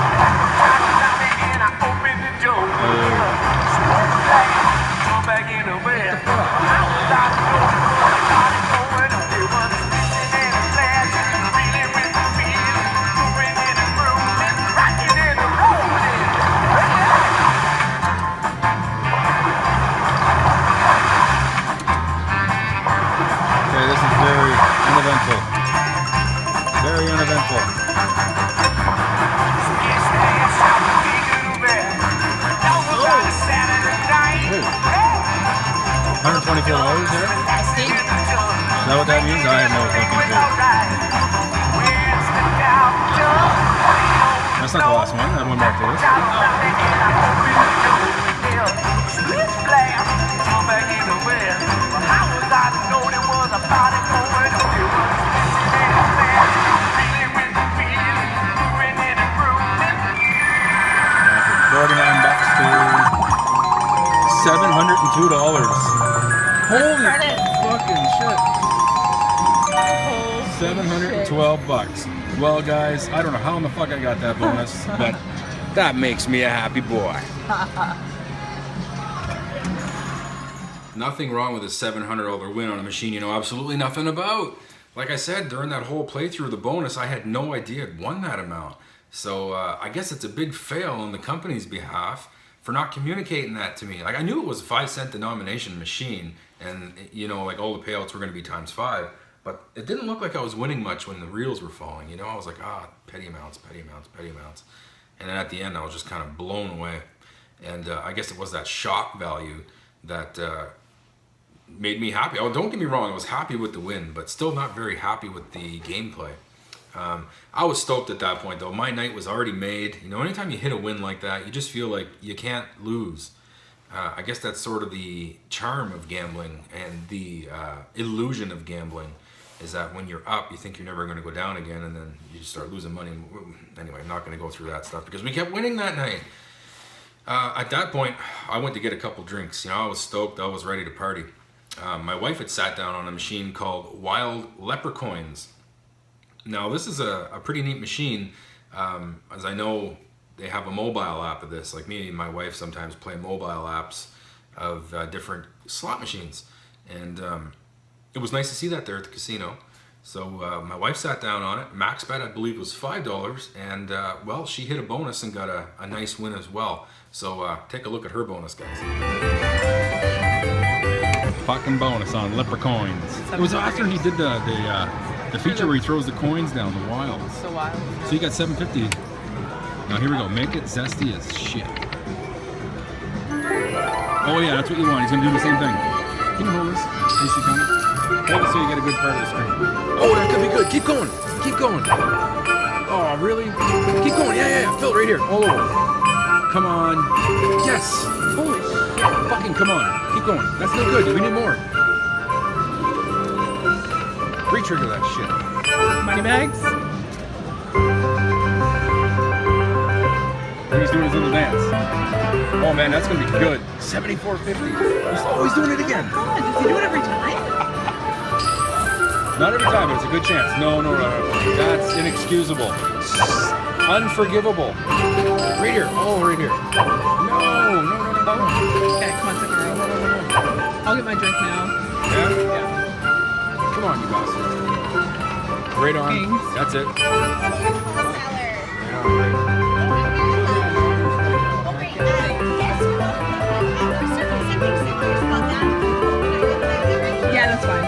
Very uneventful. $124 there? Is that what that means? I have no fucking clue. That's not the last one. I have one more for this. $702. Holy fucking shit. $712. Well, guys, I don't know how in the fuck I got that bonus, but that makes me a happy boy. Nothing wrong with a $700 win on a machine you know absolutely nothing about. Like I said, during that whole playthrough of the bonus, I had no idea I'd won that amount. So I guess it's a big fail on the company's behalf for not communicating that to me. Like, I knew it was a 5-cent denomination machine, and you know, like, all the payouts were going to be times 5, but it didn't look like I was winning much when the reels were falling. You know, I was like, petty amounts, petty amounts, petty amounts. And then at the end, I was just kind of blown away. And I guess it was that shock value that made me happy. Oh, don't get me wrong, I was happy with the win, but still not very happy with the gameplay. I was stoked at that point, though. My night was already made. You know, anytime you hit a win like that, you just feel like you can't lose. I guess that's sort of the charm of gambling and the illusion of gambling, is that when you're up, you think you're never going to go down again, and then you just start losing money. Anyway, I'm not going to go through that stuff because we kept winning that night. At that point, I went to get a couple drinks. You know, I was stoked. I was ready to party. My wife had sat down on a machine called Wild Leprecoins. Now, this is a pretty neat machine. As I know, they have a mobile app of this. Like me and my wife sometimes play mobile apps of different slot machines. And it was nice to see that there at the casino. So my wife sat down on it. Max bet, I believe, was $5. And, well, she hit a bonus and got a nice win as well. So take a look at her bonus, guys. Fucking bonus on Leprecoins. It was after he did the feature where he throws the coins down, the wilds. So wild. So you got 750. Now here we go. Make it zesty as shit. Oh yeah, that's what you want. He's gonna do the same thing. Can you hold this? Can you come? Hold it so you get a good part of the screen. Oh, that could be good. Keep going. Keep going. Oh, really? Keep going. Yeah. Fill it right here. All over. Come on. Yes. Holy shit. Fucking come on. Keep going. That's no good. We need more. Re-trigger that shit. Money bags. He's doing his little dance. Oh man, that's gonna be good. 74.50. He's always doing it again. God, does he do it every time? Not every time, but it's a good chance. No. That's inexcusable. Unforgivable. Right here. Oh, right here. No. Okay, come on, second row. I'll get my drink now. Yeah? Come on, you bastard. Right on. Thanks. That's it. Yeah, that's fine.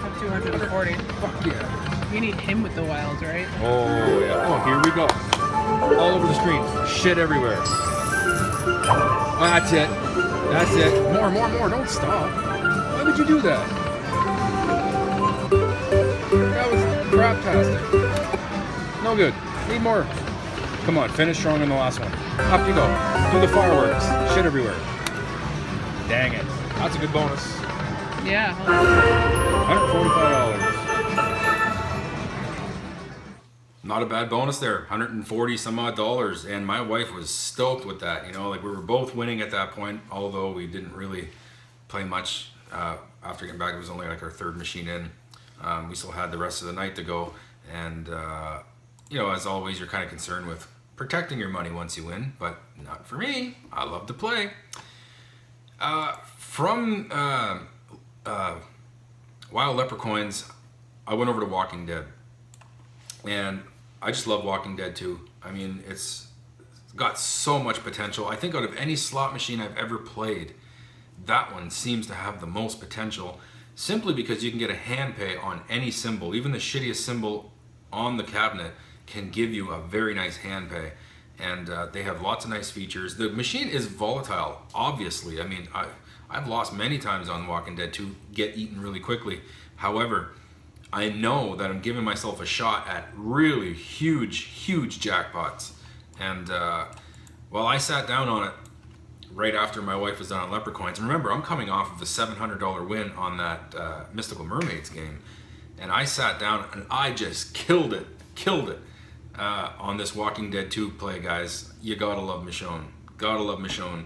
Up 240. Fuck yeah. You need him with the wilds, right? Oh, yeah. Oh, here we go. All over the screen. Shit everywhere. That's it. That's it. More. Don't stop. Why would you do that? That was craptastic. No good. Need more. Come on, finish strong in the last one. Up you go. Do the fireworks. Shit everywhere. Dang it. That's a good bonus. Yeah. $145. Not a bad bonus there. 140 some odd dollars, and my wife was stoked with that. You know, like, we were both winning at that point, although we didn't really play much after getting back. It was only like our third machine in. We still had the rest of the night to go, and you know, as always, you're kind of concerned with protecting your money once you win, but not for me. I love to play. From Wild Leprecoins, I went over to Walking Dead, and I just love Walking Dead too. I mean, it's got so much potential. I think out of any slot machine I've ever played, that one seems to have the most potential, simply because you can get a hand pay on any symbol. Even the shittiest symbol on the cabinet can give you a very nice hand pay. And they have lots of nice features. The machine is volatile, obviously. I mean, I've lost many times on Walking Dead to get eaten really quickly. However, I know that I'm giving myself a shot at really huge jackpots. And well, I sat down on it right after my wife was done on Leprecoins. And remember, I'm coming off of a $700 win on that Mystical Mermaids game. And I sat down and I just killed it on this Walking Dead 2 play, guys. You gotta love Michonne. Gotta love Michonne.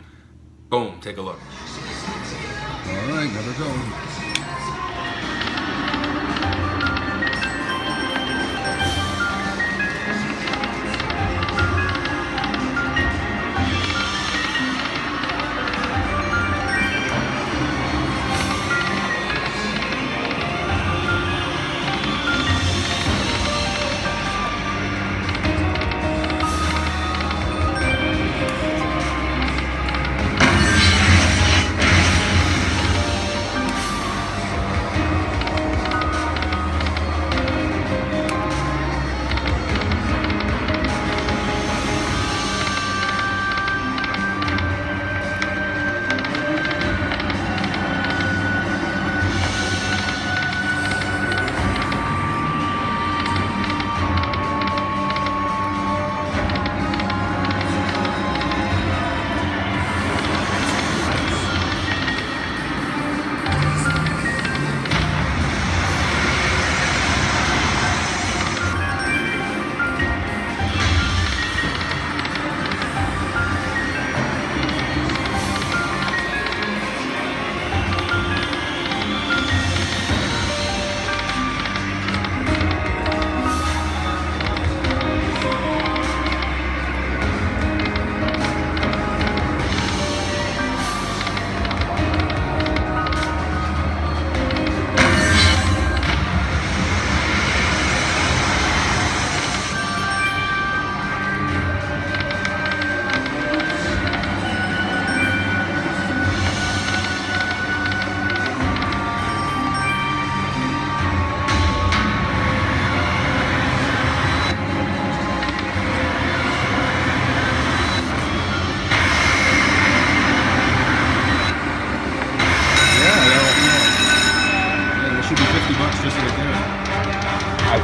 Boom, take a look. All right, gotta go.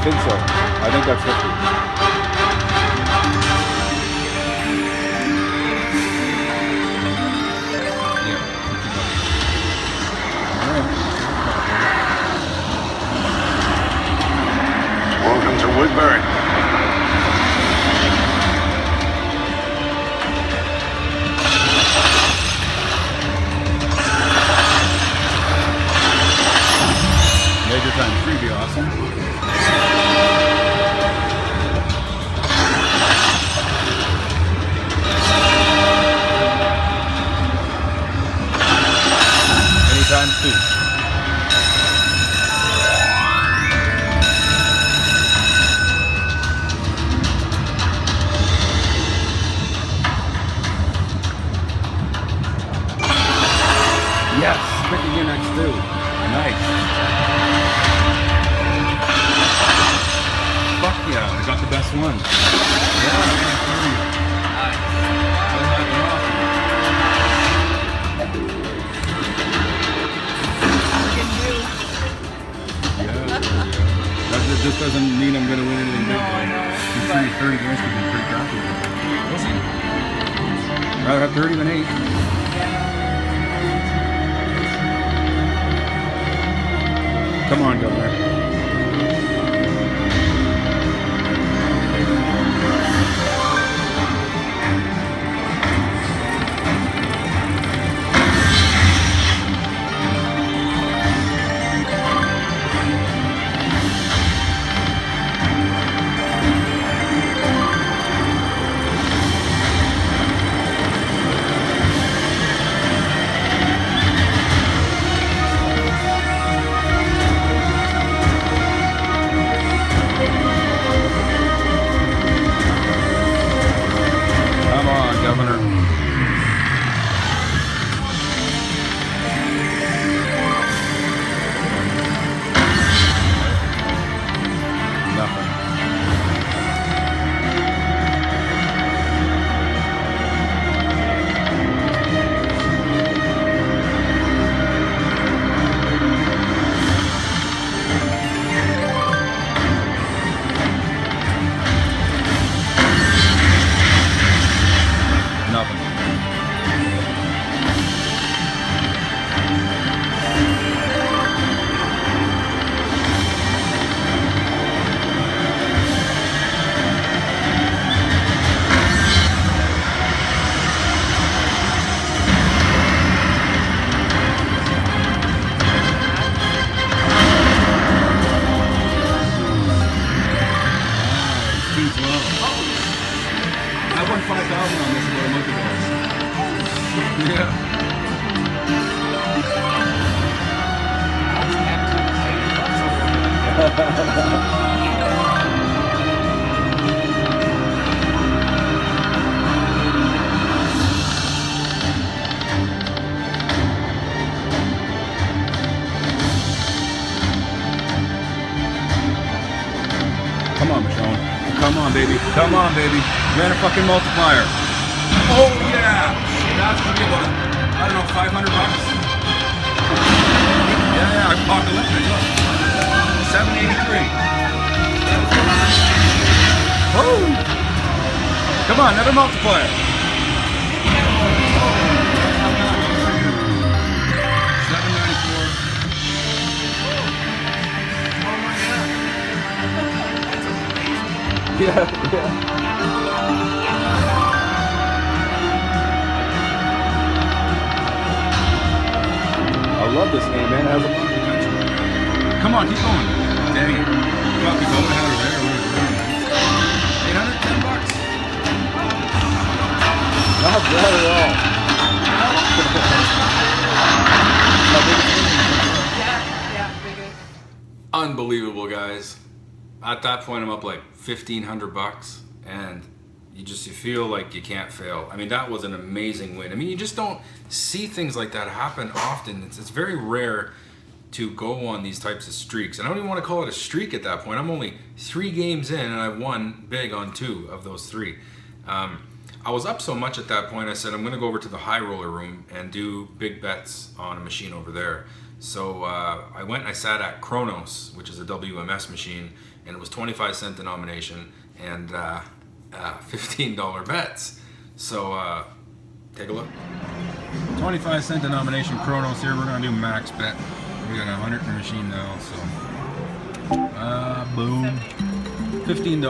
think so. I think that's 50. Welcome to Woodbury. Major times 3 be awesome. Any times 2. Yes, pick again X2. Nice. Fuck yeah, I got the best one. Yeah, that just doesn't mean I'm gonna win anything big. I know. These 30 games could be pretty crappy. We'll see. I'd rather have 30 than 8. Come on, Governor. Come on, Governor. Nothing. Nothing. Too slow. I won 5,000 on this about a month ago. Yeah. Come on, Michonne. Come on, baby. Come on, baby. Ran a fucking multiplier. Oh, yeah. That's gonna be about, I don't know, 500 bucks. Yeah, apocalyptic. Look. 783. Woo! Come on, another multiplier. 794. Yeah. I love this game, man. It has a lot of potential. Come on, keep going. Dang it. Fuck, you told me how to there. 810 bucks. Not bad at all. Unbelievable, guys. At that point, I'm up like 1,500 bucks, and you feel like you can't fail. I mean, that was an amazing win. I mean, you just don't see things like that happen often. It's very rare to go on these types of streaks. And I don't even want to call it a streak at that point. I'm only 3 games in, and I won big on 2 of those 3. I was up so much at that point, I said, I'm going to go over to the high roller room and do big bets on a machine over there. So I went and I sat at Kronos, which is a WMS machine, and it was 25-cent denomination and $15 bets. So take a look. 25-cent denomination Chronos here. We're gonna do max bet. We got 100 in the machine now, so boom, $15.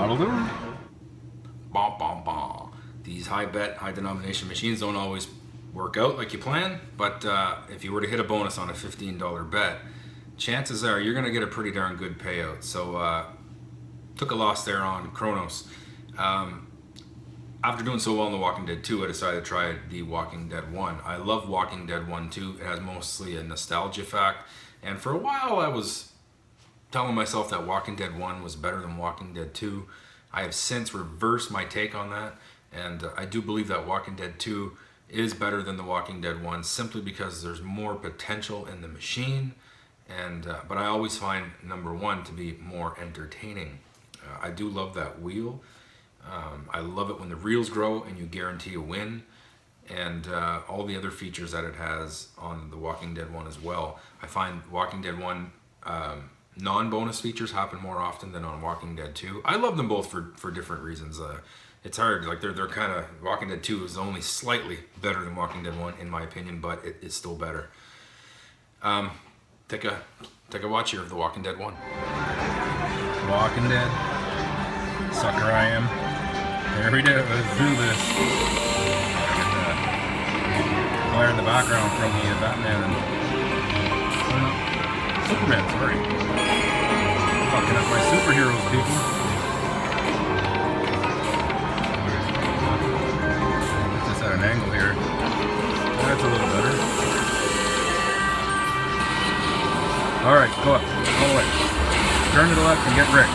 That'll do. Bom, bom, bom. These high bet, high denomination machines don't always work out like you plan, but if you were to hit a bonus on a $15 bet, chances are you're going to get a pretty darn good payout. So took a loss there on Chronos. After doing so well in The Walking Dead 2, I decided to try The Walking Dead 1. I love Walking Dead 1 too. It has mostly a nostalgia fact, and for a while I was telling myself that Walking Dead 1 was better than Walking Dead 2. I have since reversed my take on that, and I do believe that Walking Dead 2 is better than The Walking Dead 1 simply because there's more potential in the machine, and but I always find number 1 to be more entertaining. I do love that wheel. I love it when the reels grow and you guarantee a win, and all the other features that it has on The Walking Dead 1 as well. I find Walking Dead 1 non-bonus features happen more often than on Walking Dead 2. I love them both for different reasons. It's hard, like they're kind of, Walking Dead 2 is only slightly better than Walking Dead 1 in my opinion, but it is still better. Take a watch here of The Walking Dead 1. Walking Dead, sucker I am. There we go, let's do this. Look at that. Glare in the background from the Batman and Superman, sorry. Fucking up my superheroes, people. Put this at an angle here. That's a little better. Alright, go up. All the way. Turn to the left and get wrecked.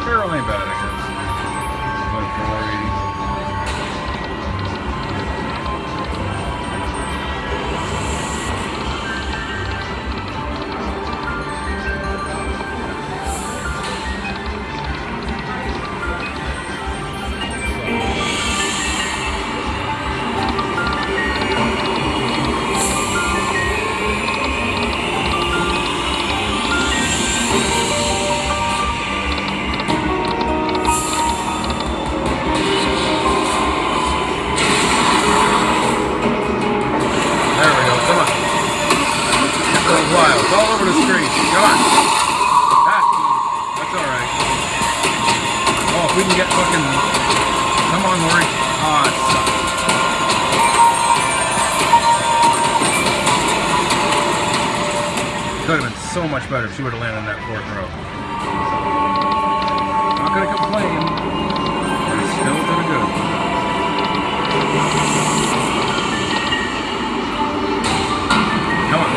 Barrel ain't bad, I guess. About 480. We can get fucking... Come on, Lori. Ah, it sucks. Could have been so much better if she would have landed on that fourth row. Not gonna complain. But it's still pretty good. Come on.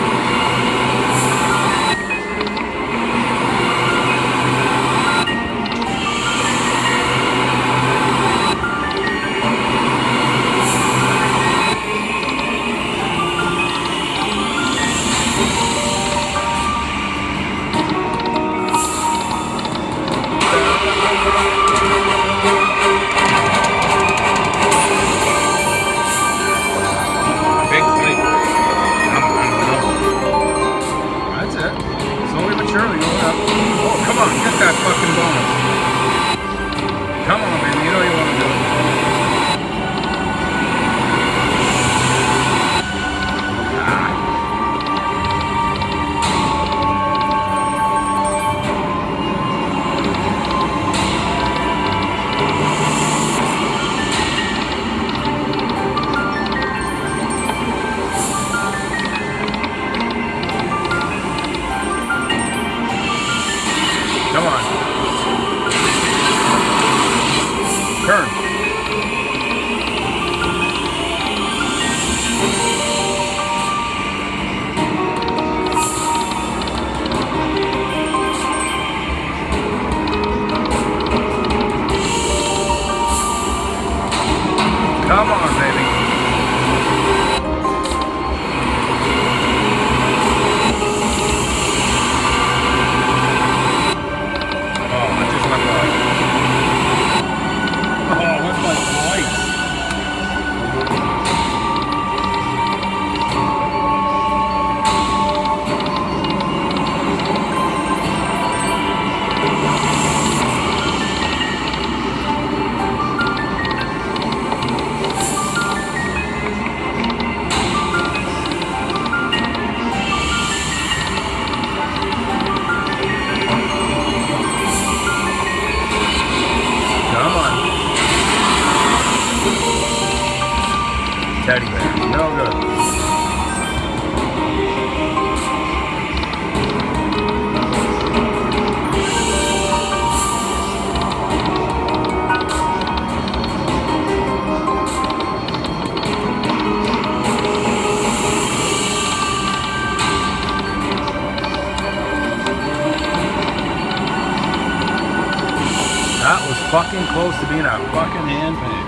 fucking close to being a fucking handpan.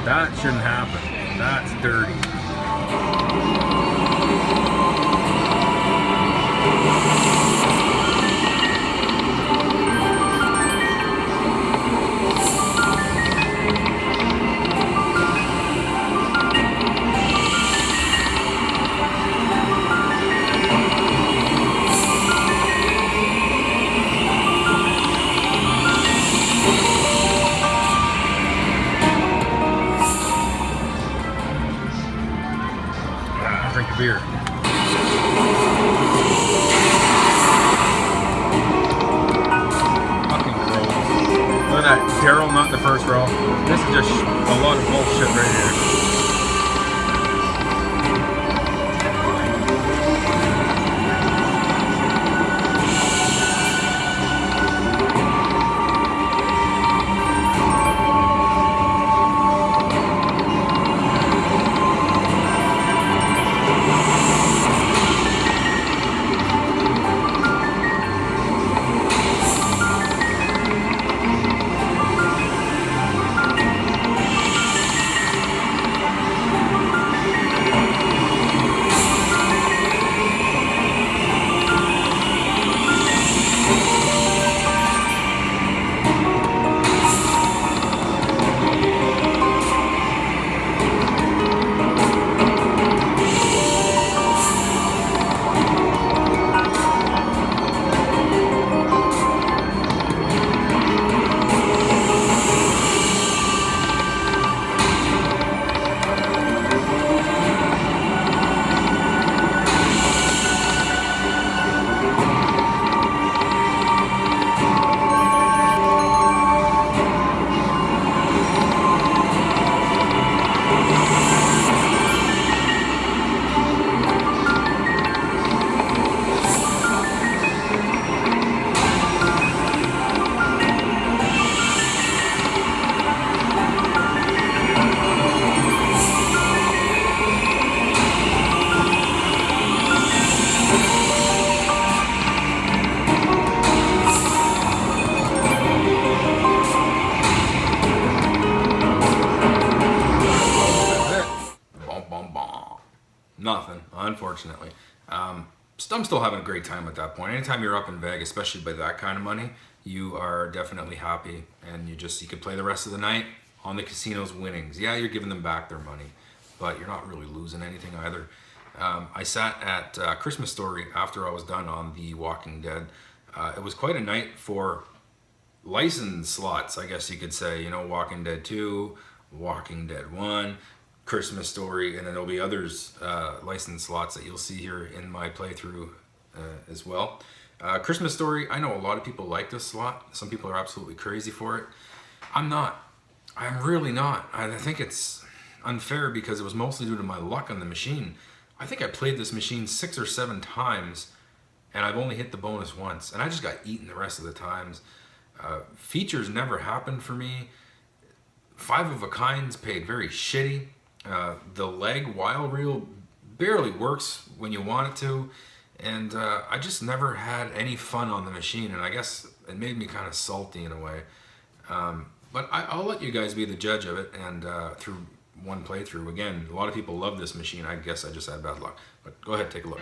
That shouldn't happen. That's dirty. Drink a beer. Fucking gross. Look at that. Daryl not in the first row. This is just a lot of bullshit right here. Nothing, unfortunately. I'm still having a great time at that point. Anytime you're up in Vegas, especially by that kind of money, you are definitely happy, and you could play the rest of the night on the casino's winnings. Yeah, you're giving them back their money, but you're not really losing anything either. I sat at Christmas Story after I was done on The Walking Dead. It was quite a night for license slots, I guess you could say. You know, Walking Dead 2, Walking Dead 1, Christmas Story, and then there'll be others license slots that you'll see here in my playthrough as well. Christmas Story, I know a lot of people like this slot. Some people are absolutely crazy for it. I'm not. I'm really not. I think it's unfair because it was mostly due to my luck on the machine. I think I played this machine 6 or 7 times, and I've only hit the bonus once, and I just got eaten the rest of the times. Features never happened for me. 5 of a kinds paid very shitty. The leg while reel barely works when you want it to, and I just never had any fun on the machine, and I guess it made me kind of salty in a way. But I'll let you guys be the judge of it, and through one playthrough, again, a lot of people love this machine. I guess I just had bad luck, but go ahead, take a look.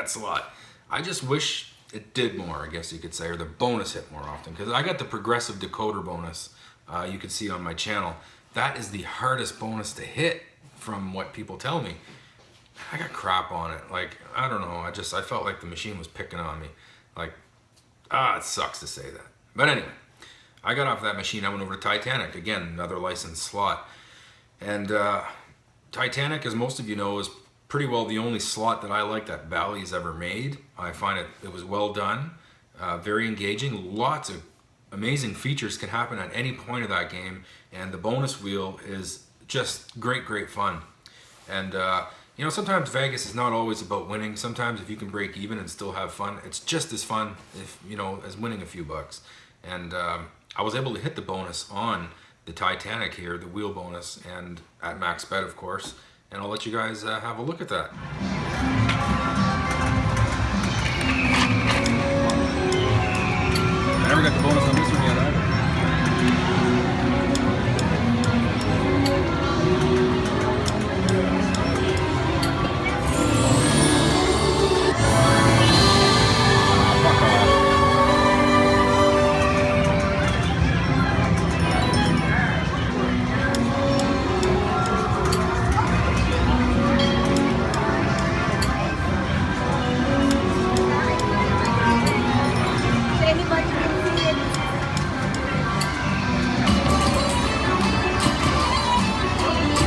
that slot. I just wish it did more, I guess you could say, or the bonus hit more often, because I got the progressive decoder bonus. You can see on my channel. That is the hardest bonus to hit from what people tell me. I got crap on it. Like, I don't know. I felt like the machine was picking on me. Like, it sucks to say that. But anyway, I got off that machine. I went over to Titanic. Again, another licensed slot. And Titanic, as most of you know, is pretty well the only slot that I like that Bally's ever made. I find it was well done, very engaging. Lots of amazing features can happen at any point of that game. And the bonus wheel is just great fun. And you know, sometimes Vegas is not always about winning. Sometimes if you can break even and still have fun, it's just as fun, if you know, as winning a few bucks. And I was able to hit the bonus on the Titanic here, the wheel bonus, and at max bet, of course. And I'll let you guys have a look at that. I never got the bonus on this one yet either.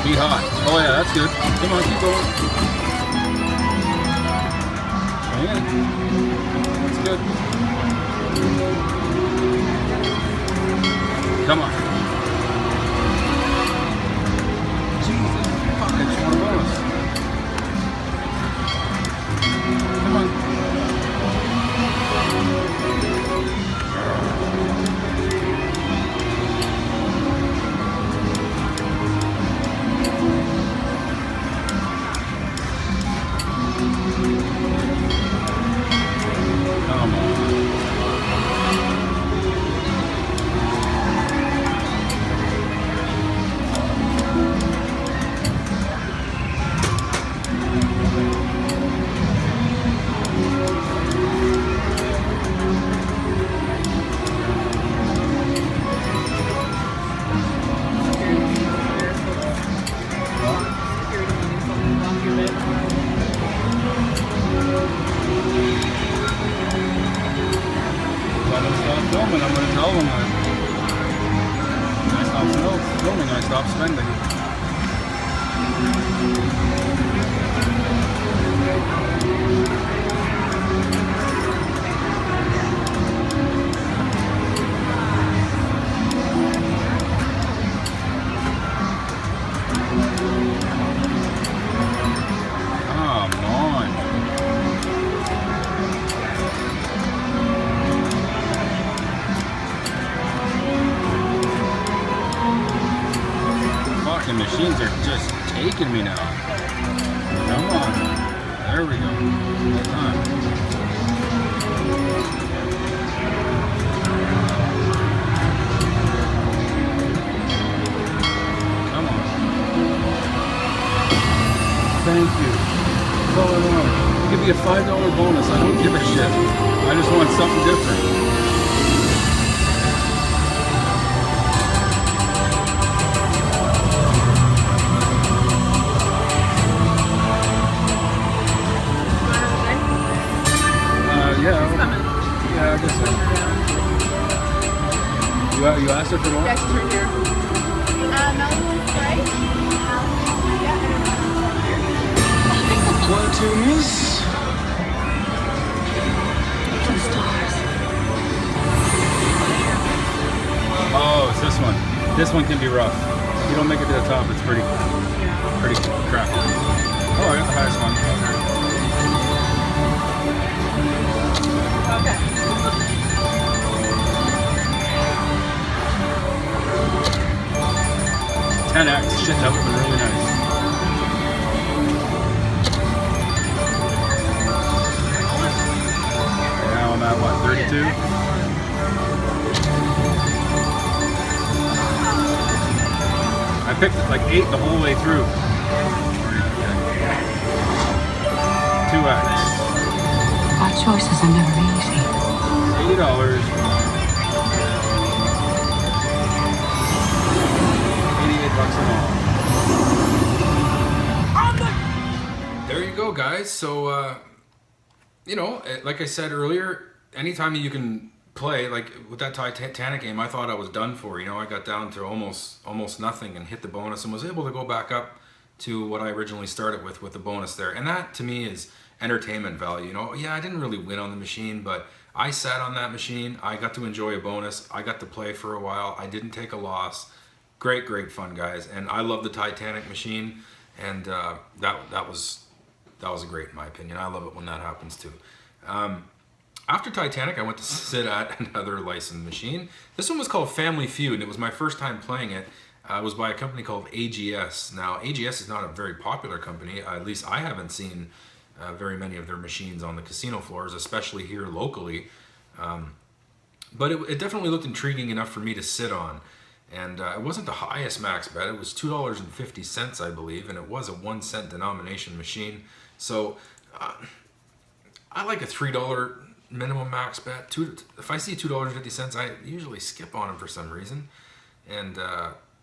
Be hot. Oh yeah, that's good. Come on, keep going. Yeah. That's good. Come on. Jesus. It's one of those. Come on. Come on. Filming, I'm going to tell them that when I stop filming, I stop spending. Come on. The machines are just taking me now. Come on. There we go. Good time. Come on. Thank you. That's all I want. Give me a $5 bonus. I don't give a shit. I just want something different. Yeah, I guess so. You asked her for more? Yeah, she's right here. Malibu Sprite? What to miss? Some stars. Oh, it's this one. This one can be rough. If you don't make it to the top, it's pretty crappy. Oh, I got the highest one. Okay. 10x. Shit, that would have been really nice. Now I'm at what, 32? I picked it like 8 the whole way through. 2x. Choices are never easy. $80. 88 bucks a ball. There you go, guys. So, you know, like I said earlier, anytime you can play, like with that Titanic game, I thought I was done for. You know, I got down to almost nothing and hit the bonus and was able to go back up to what I originally started with the bonus there. And that, to me, is entertainment value. You know, yeah, I didn't really win on the machine, but I sat on that machine. I got to enjoy a bonus. I got to play for a while. I didn't take a loss. Great fun, guys. And I love the Titanic machine, and that was great in my opinion. I love it when that happens too. After Titanic, I went to sit at another licensed machine. This one was called Family Feud, and it was my first time playing it. It was by a company called AGS. Now, AGS is not a very popular company. At least I haven't seen very many of their machines on the casino floors, especially here locally. But it definitely looked intriguing enough for me to sit on. And it wasn't the highest max bet. It was $2.50, I believe, and it was a 1 cent denomination machine. So I like a $3 minimum max bet. If I see $2.50, I usually skip on them for some reason. And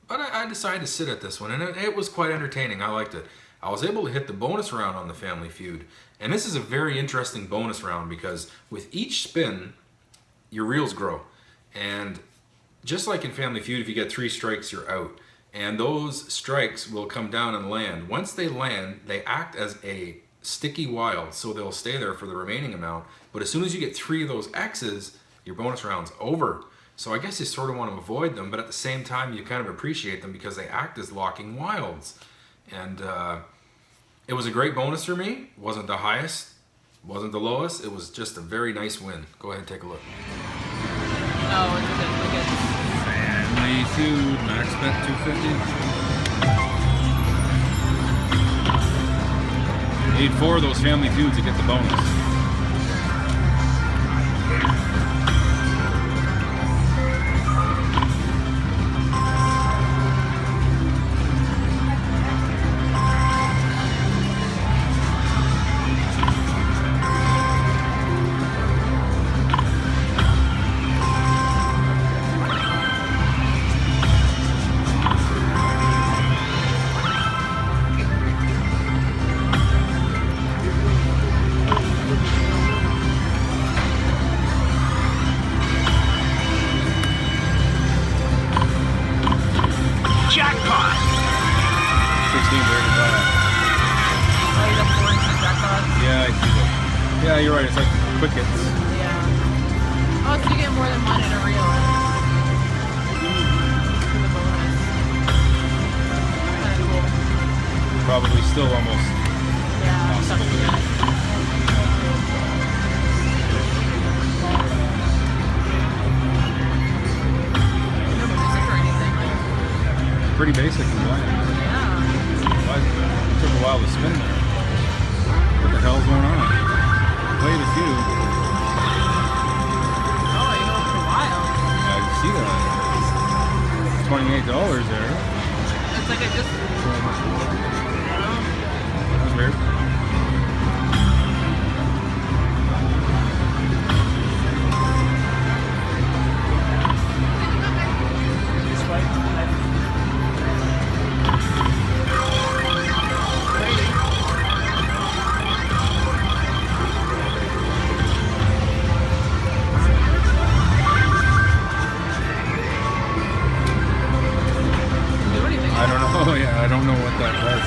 but I decided to sit at this one, and it was quite entertaining. I liked it. I was able to hit the bonus round on the Family Feud, and this is a very interesting bonus round because with each spin, your reels grow. And just like in Family Feud, if you get 3 strikes, you're out. And those strikes will come down and land. Once they land, they act as a sticky wild, so they'll stay there for the remaining amount. But as soon as you get 3 of those X's, your bonus round's over. So I guess you sort of want to avoid them, but at the same time, you kind of appreciate them because they act as locking wilds. And it was a great bonus for me. Wasn't the highest, wasn't the lowest. It was just a very nice win. Go ahead and take a look. Oh, it's good. Look at Family Feud, max bet $250. Need 4 of those Family Feuds to get the bonus. Jackpot! 1635. oh, you got 4 instant jackpots. Yeah, I see that. Yeah, you're right. It's like quick hits. Yeah. Oh, so you get more than one in a reel. For the bonus. Kind of cool. Probably still almost. Yeah. Tough to get. No music or anything. Like, Pretty basic and bland. yeah. Why- It took a while to spin there. What the hell's going on? Played a few. Oh, you know, for a while. Yeah, you see that. $28 there. It's like I just. That was weird. Do anything. I don't know. Yeah, I don't know what that was.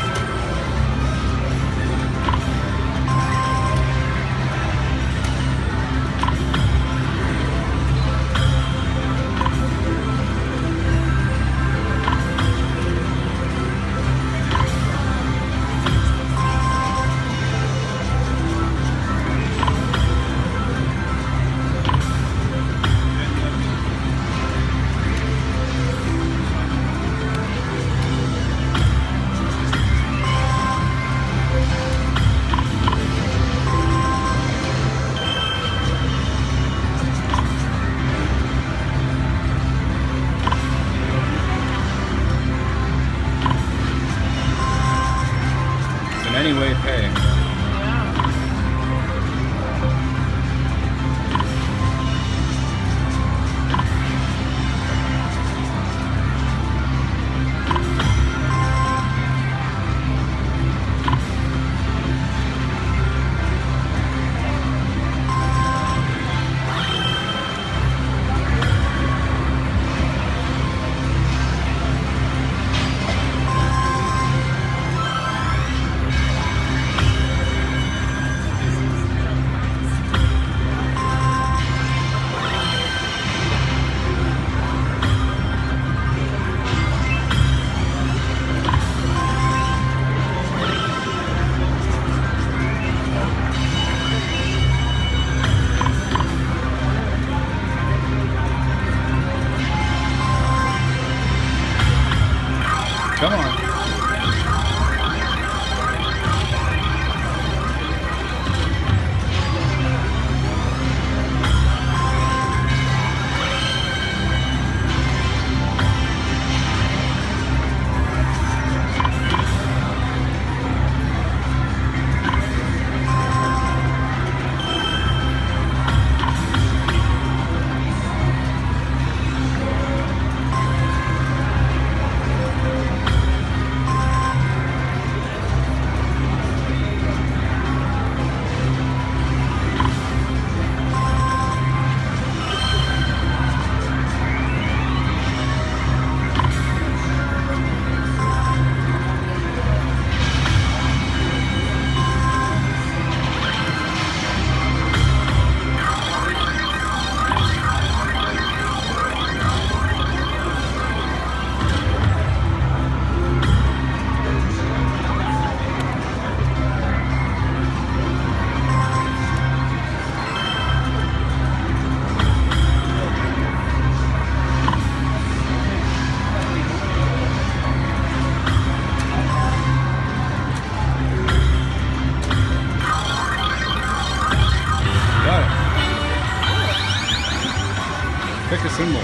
Pick a symbol.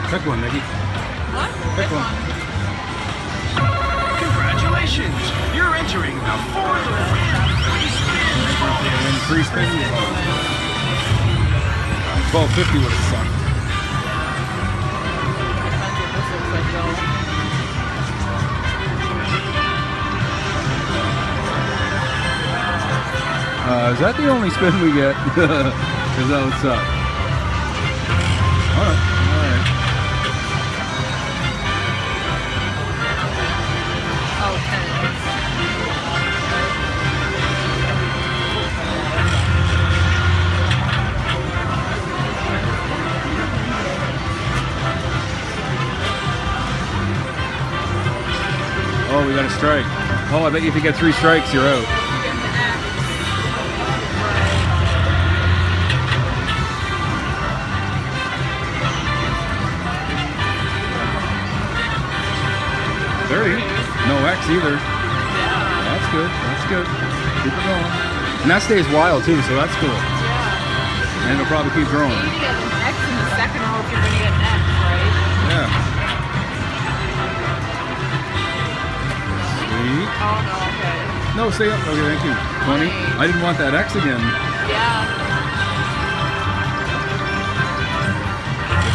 Pick one, Nikki. What? Pick one. Congratulations! You're entering the fourth round. Free spin. 1250 would have sucked. This looks like though. Is that the only spin we get? Because that would suck. Alright, alright. Oh, 10 minutes. Oh, we got a strike. Oh, I bet you if you get 3 strikes, you're out. No X either. That's good. That's good. Keep it going. And that stays wild too, so that's cool. Yeah. And it'll probably keep growing. You need to get an X in the second row if you're going to get an X, right? Yeah. Sweet. Oh, no, okay. No, stay up. Okay, thank you. 20. I didn't want that X again. Yeah.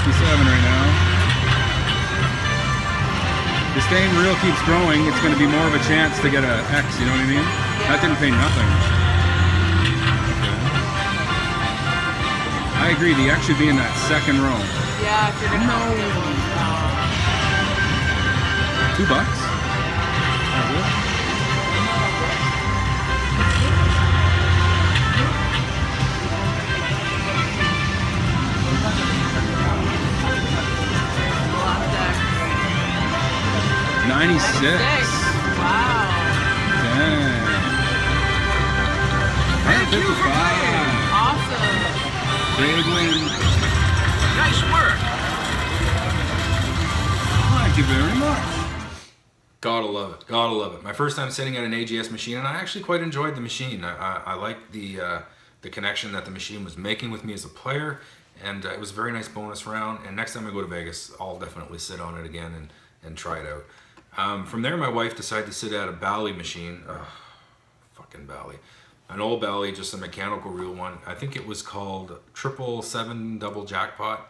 57 right now. The staying reel keeps growing, it's going to be more of a chance to get an X, you know what I mean? Yeah. That didn't pay nothing. I agree, the X should be in that second row. Yeah, if you're going to have to. $2? Last deck. 96. Wow. Dang. 155. Awesome. Big win. Nice work. Thank you very much. Gotta love it. Gotta love it. My first time sitting at an AGS machine, and I actually quite enjoyed the machine. I liked the connection that the machine was making with me as a player, and it was a very nice bonus round. And next time I go to Vegas, I'll definitely sit on it again and try it out. From there, my wife decided to sit at a Bally machine. Fucking Bally. An old Bally, just a mechanical reel one. I think it was called 777 Double Jackpot,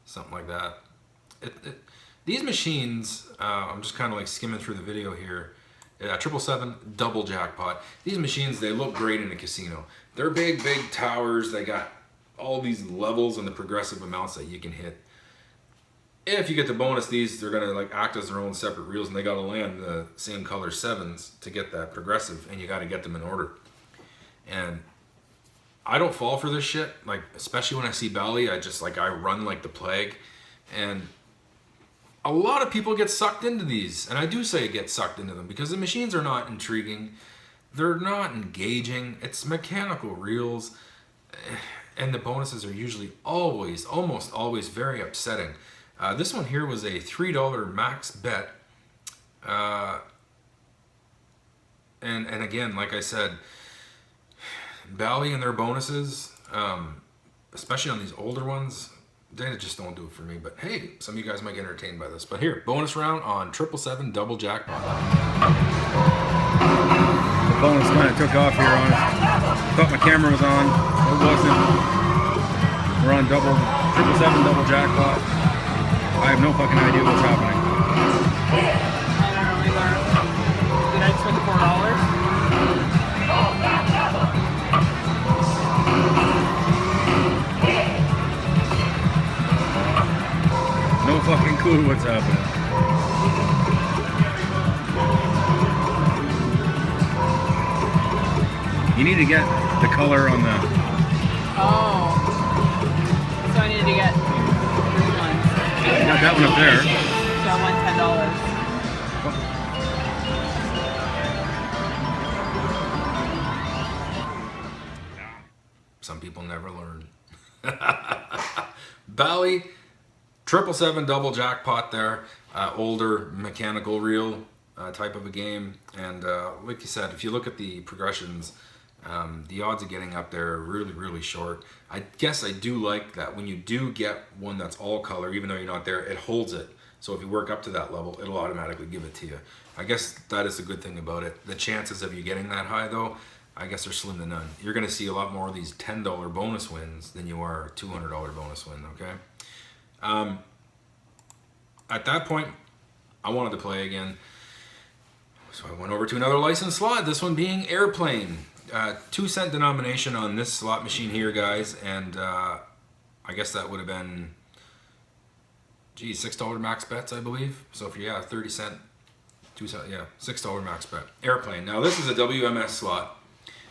something like that. These machines, I'm just kind of like skimming through the video here. 777 Double Jackpot. These machines, they look great in a casino. They're big, big towers. They got all these levels and the progressive amounts that you can hit. If you get the bonus, they're gonna like act as their own separate reels, and they gotta land the same color sevens to get that progressive, and you gotta get them in order. And I don't fall for this shit, like especially when I see Bally, I run like the plague. And a lot of people get sucked into these, and I do say get sucked into them because the machines are not intriguing, they're not engaging. It's mechanical reels, and the bonuses are usually almost always very upsetting. This one here was a $3 max bet. And again, like I said, Bally and their bonuses, especially on these older ones, they just don't do it for me. But hey, some of you guys might get entertained by this. But here, bonus round on 777 Double Jackpot. The bonus kind of took off here on us. Thought my camera was on. It wasn't. We're on 777 Double Jackpot. I have no fucking idea what's happening. I don't know either. Did I spend $4? No fucking clue what's happening. You need to get the color on the... Oh. So I need to get 3 ones. You got that one up there. So I won $10. Some people never learn. Bally, 777 Double Jackpot there. Older mechanical reel type of a game. And like you said, if you look at the progressions, The odds of getting up there are really, really short. I guess I do like that when you do get one that's all color, even though you're not there, it holds it. So if you work up to that level, it'll automatically give it to you. I guess that is a good thing about it. The chances of you getting that high, though, I guess are slim to none. You're going to see a lot more of these $10 bonus wins than you are $200 bonus win, okay? At that point, I wanted to play again. So I went over to another licensed slot, this one being Airplane. 2-cent denomination on this slot machine here, guys, and I guess that would have been, geez, $6 max bets, I believe. So if you have 30 cent, 2 cent, yeah, $6 max bet. Airplane. Now this is a WMS slot.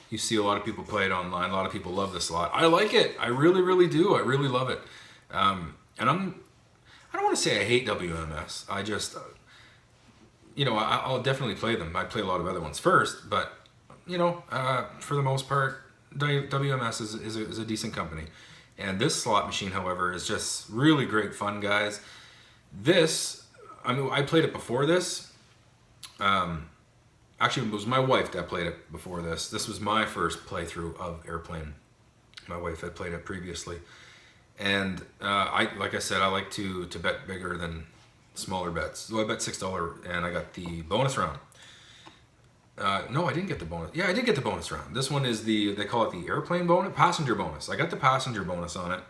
You see a lot of people play it online. A lot of people love this slot. I like it. I really, really do. I really love it. And I don't want to say I hate WMS. I just, you know, I'll definitely play them. I play a lot of other ones first, but you know, for the most part, WMS is a decent company. And this slot machine, however, is just really great fun, guys. This, I mean, I played it before this. Actually, it was my wife that played it before this. This was my first playthrough of Airplane. My wife had played it previously. And like I said, I like to bet bigger than smaller bets. So I bet $6 and I got the bonus round. No, I didn't get the bonus. Yeah, I did get the bonus round. This one is they call it the airplane bonus, passenger bonus. I got the passenger bonus on it.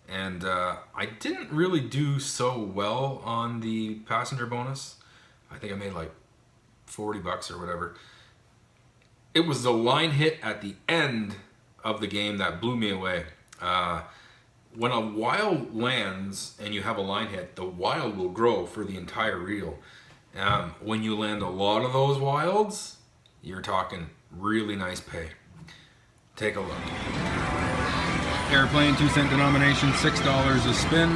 And I didn't really do so well on the passenger bonus. I think I made like $40 or whatever. It was the line hit at the end of the game that blew me away. When a wild lands and you have a line hit, the wild will grow for the entire reel. When you land a lot of those wilds, you're talking really nice pay. Take a look. Airplane, 2-cent denomination, $6 a spin.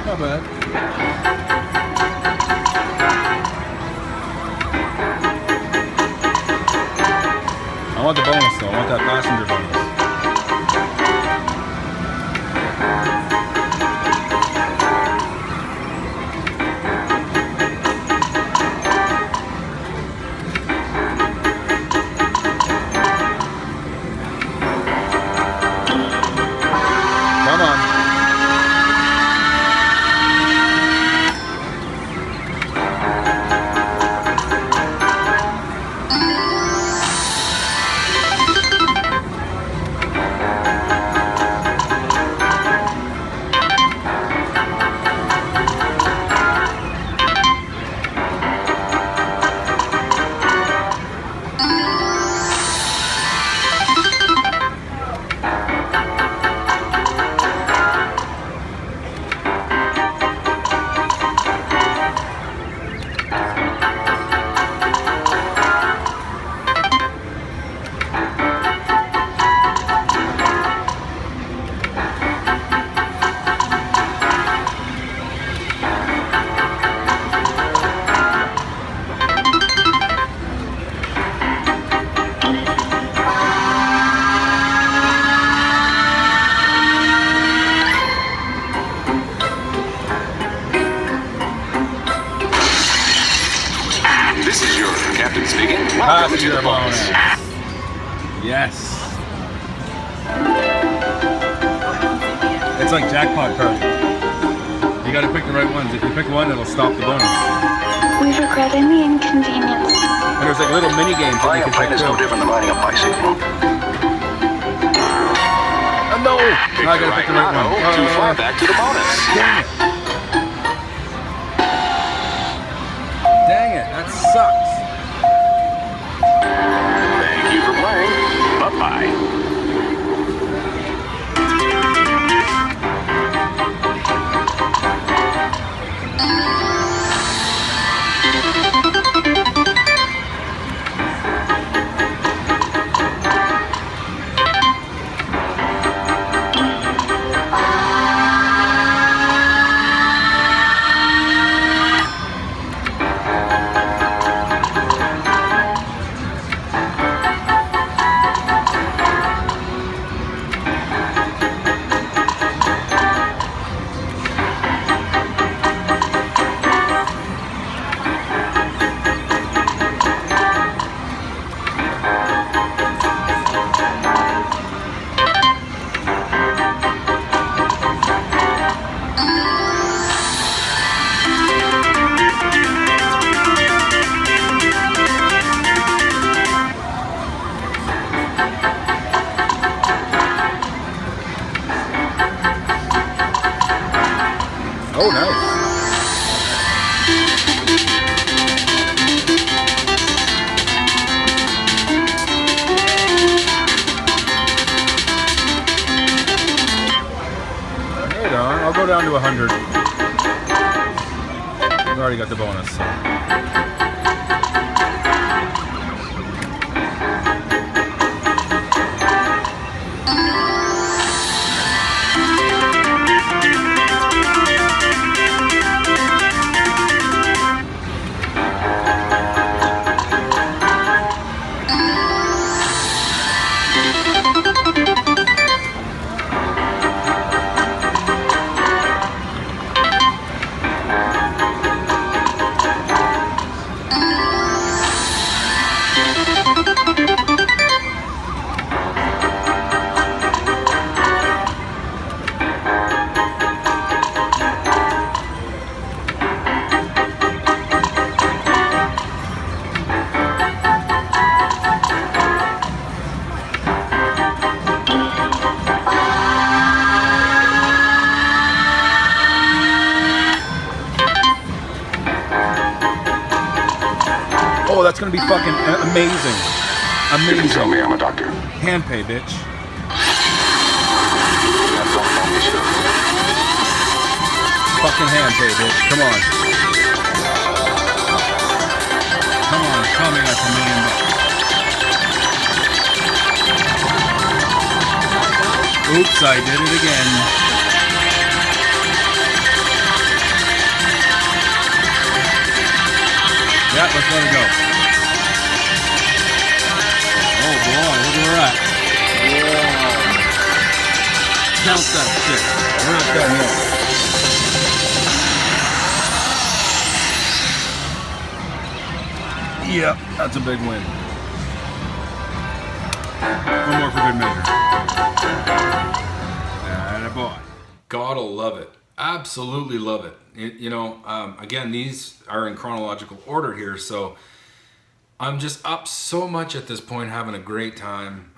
Not bad. I want the bonus though. I want that passenger bonus. Come on. This is your captain speaking. Welcome to Passenger the bonus. Yes. It's like Jackpot card. You gotta pick the right ones. If you pick one, it'll stop the bonus. We regret any inconvenience. And there's like little mini games that Flying you a can plane pick is no too. different than riding a bicycle. Oh no! Pick Now I the gotta right pick the right lotto one. to fly back to the bonus. Dang it! Dang it! That sucks. Thank you for playing. Bye-bye. Oh, nice. Right on. I'll go down to 100. I've already got the bonus. So. Oh, that's gonna be fucking amazing. Amazing. Tell me I'm a doctor. Hand pay, bitch. Fucking hand pay, bitch. Come on. Come on, tell me that's $1 million. Oops, I did it again. Yeah, let's let it go. Oh boy, look where we're at. Whoa. Count that shit. We're not done yet. Yep, that's a big win. One more for good measure. Attaboy. Gotta love it. Absolutely love it. Again, these are in chronological order here, so I'm just up so much at this point, having a great time,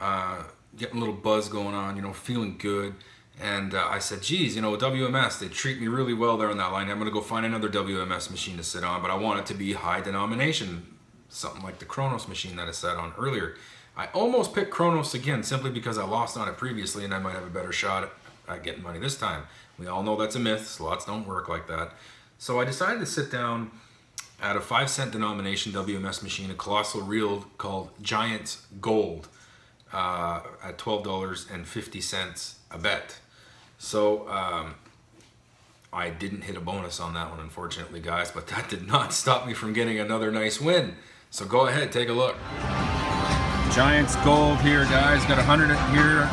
getting a little buzz going on, feeling good. And I said, geez, WMS, they treat me really well there on that line. I'm going to go find another WMS machine to sit on, but I want it to be high denomination, something like the Kronos machine that I sat on earlier. I almost picked Kronos again simply because I lost on it previously and I might have a better shot at getting money this time. We all know that's a myth. Slots don't work like that. So I decided to sit down at a 5-cent denomination WMS machine, a colossal reel called Giants Gold, at $12.50 a bet. So I didn't hit a bonus on that one, unfortunately, guys, but that did not stop me from getting another nice win. So go ahead, take a look. Giants Gold here, guys. Got 100 here.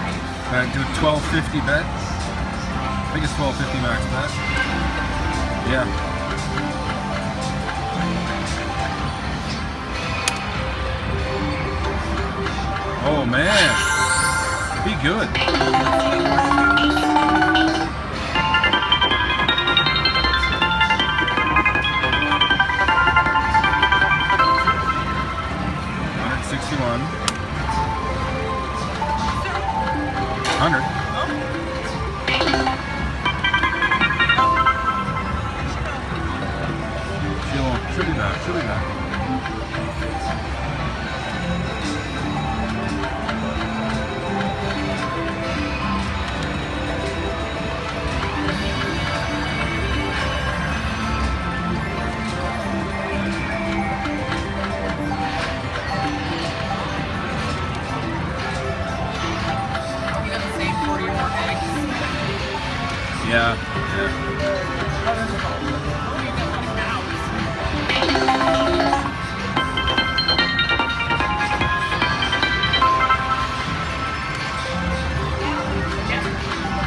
Do a $12.50 bet. I think it's $12.50 max bet. Yeah. Oh man, be good. $161. 100. Should be back. Yeah.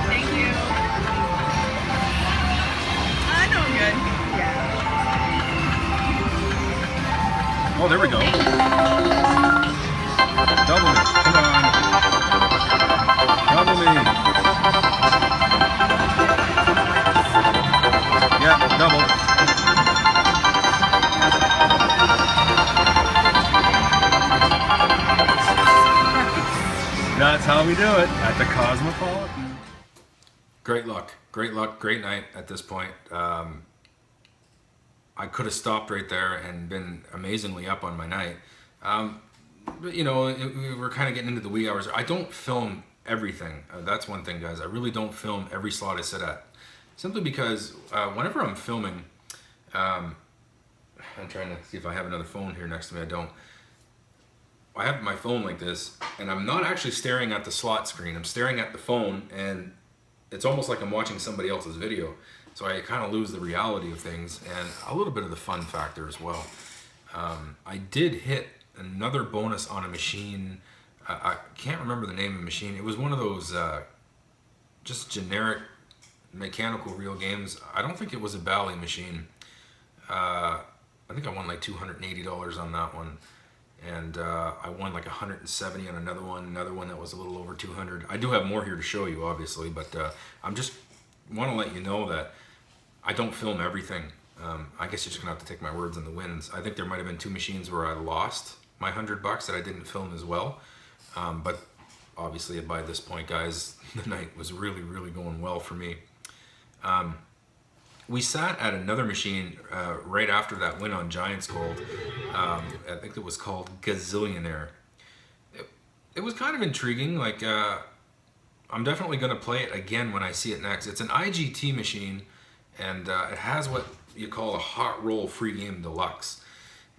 Thank you. I know I'm good. Oh, there we go. Double me. Come on. Double me. Yeah, double. That's how we do it at the Cosmopolitan. Great luck. great luck, great night at this point. I could have stopped right there and been amazingly up on my night. But you know, we're kind of getting into the wee hours. I don't film everything. That's one thing, guys. I really don't film every slot I sit at. Simply because whenever I'm filming, I'm trying to see if I have another phone here next to me. I don't. I have my phone like this, and I'm not actually staring at the slot screen. I'm staring at the phone, and it's almost like I'm watching somebody else's video. So I kind of lose the reality of things and a little bit of the fun factor as well. I did hit another bonus on a machine. I can't remember the name of the machine. It was one of those just generic mechanical reel games. I don't think it was a Bally machine. I think I won like $280 on that one. And I won like 170 on another one that was a little over 200. I do have more here to show you, obviously, but I'm just want to let you know that I don't film everything. I guess you're just gonna have to take my words on the wins. I think there might have been 2 machines where I lost my $100 that I didn't film as well. But obviously by this point, guys, the night was really, really going well for me. We sat at another machine right after that win on Giants Gold. I think it was called Gazillionaire. It was kind of intriguing. Like, I'm definitely going to play it again when I see it next. It's an IGT machine, and it has what you call a hot roll free game deluxe.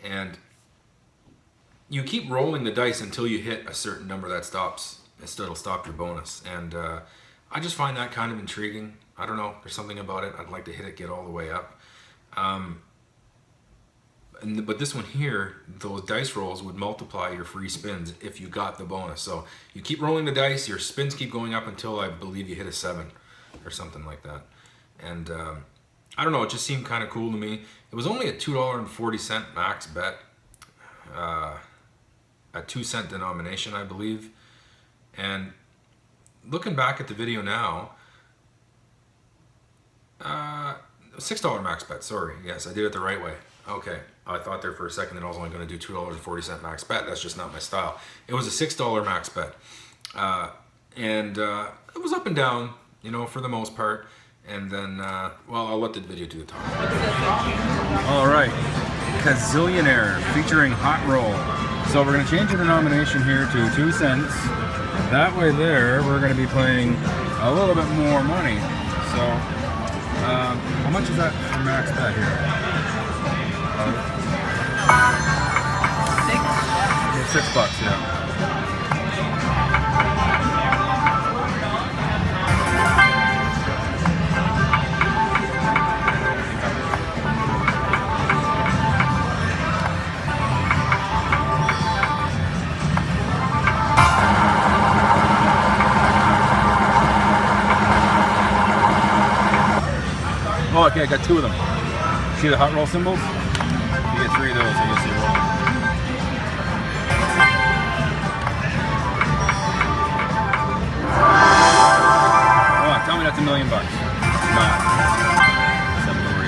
And you keep rolling the dice until you hit a certain number that stops. It'll stop your bonus. And I just find that kind of intriguing. I don't know. There's something about it. I'd like to hit it, get all the way up. But this one here, those dice rolls would multiply your free spins if you got the bonus. So you keep rolling the dice, your spins keep going up until I believe you hit a 7 or something like that. And I don't know, it just seemed kind of cool to me. It was only a $2.40 max bet, a 2-cent denomination, I believe. And looking back at the video now, $6 max bet, sorry. Yes, I did it the right way. Okay, I thought there for a second that I was only going to do $2.40 max bet. That's just not my style. It was a $6 max bet. And it was up and down, you know, for the most part. And then, well, I'll let the video do the talking. All right, Gazillionaire featuring Hot Roll. So we're going to change the denomination here to 2 cents. That way there, we're going to be playing a little bit more money. So, how much is that for max bet here? $6, yeah. Oh, okay, I got 2 of them. See the hot roll symbols? You get 3 of those, I guess you roll. Oh, tell me that's $1 million. Not. 740.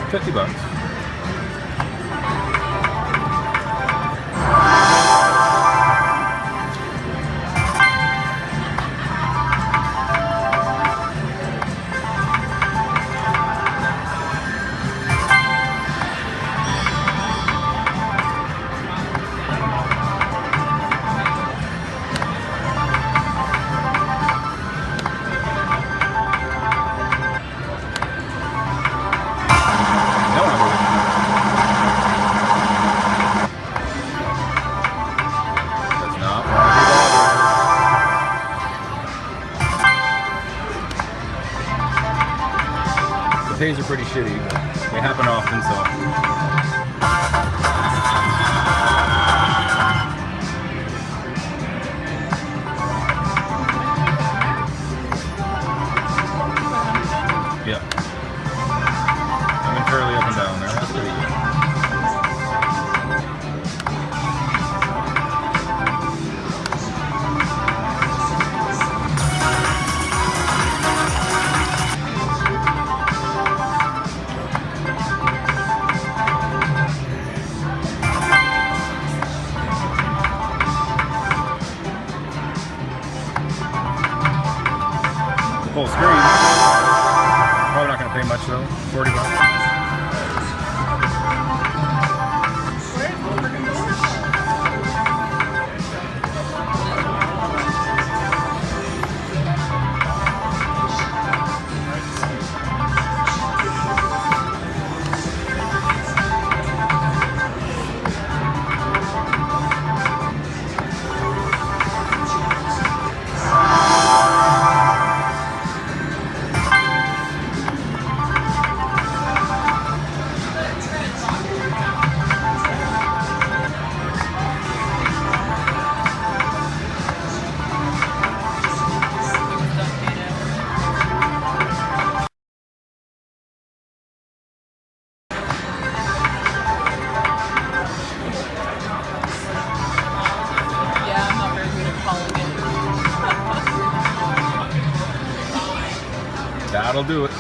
$50. No, days are pretty shitty, but they happen often, so. Yeah. I've been fairly up and down there. That's pretty good. Full screen. Probably not going to pay much though. 40 bucks. Yeah, I'm not very good at calling it. That'll do it.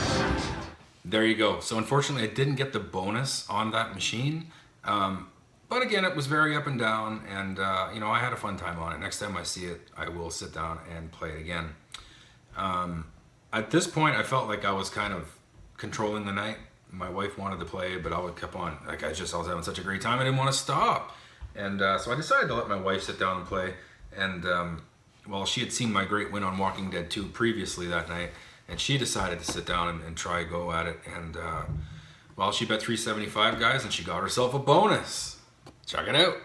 There you go. So unfortunately, I didn't get the bonus on that machine. But again, it was very up and down, and you know, I had a fun time on it. Next time I see it, I will sit down and play it again. At this point, I felt like I was kind of controlling the night. My wife wanted to play, but I kept on. Like I was having such a great time, I didn't want to stop. And so I decided to let my wife sit down and play. And well, she had seen my great win on Walking Dead 2 previously that night, and she decided to sit down and try go at it. And well, she bet $375, guys, and she got herself a bonus. Check it out.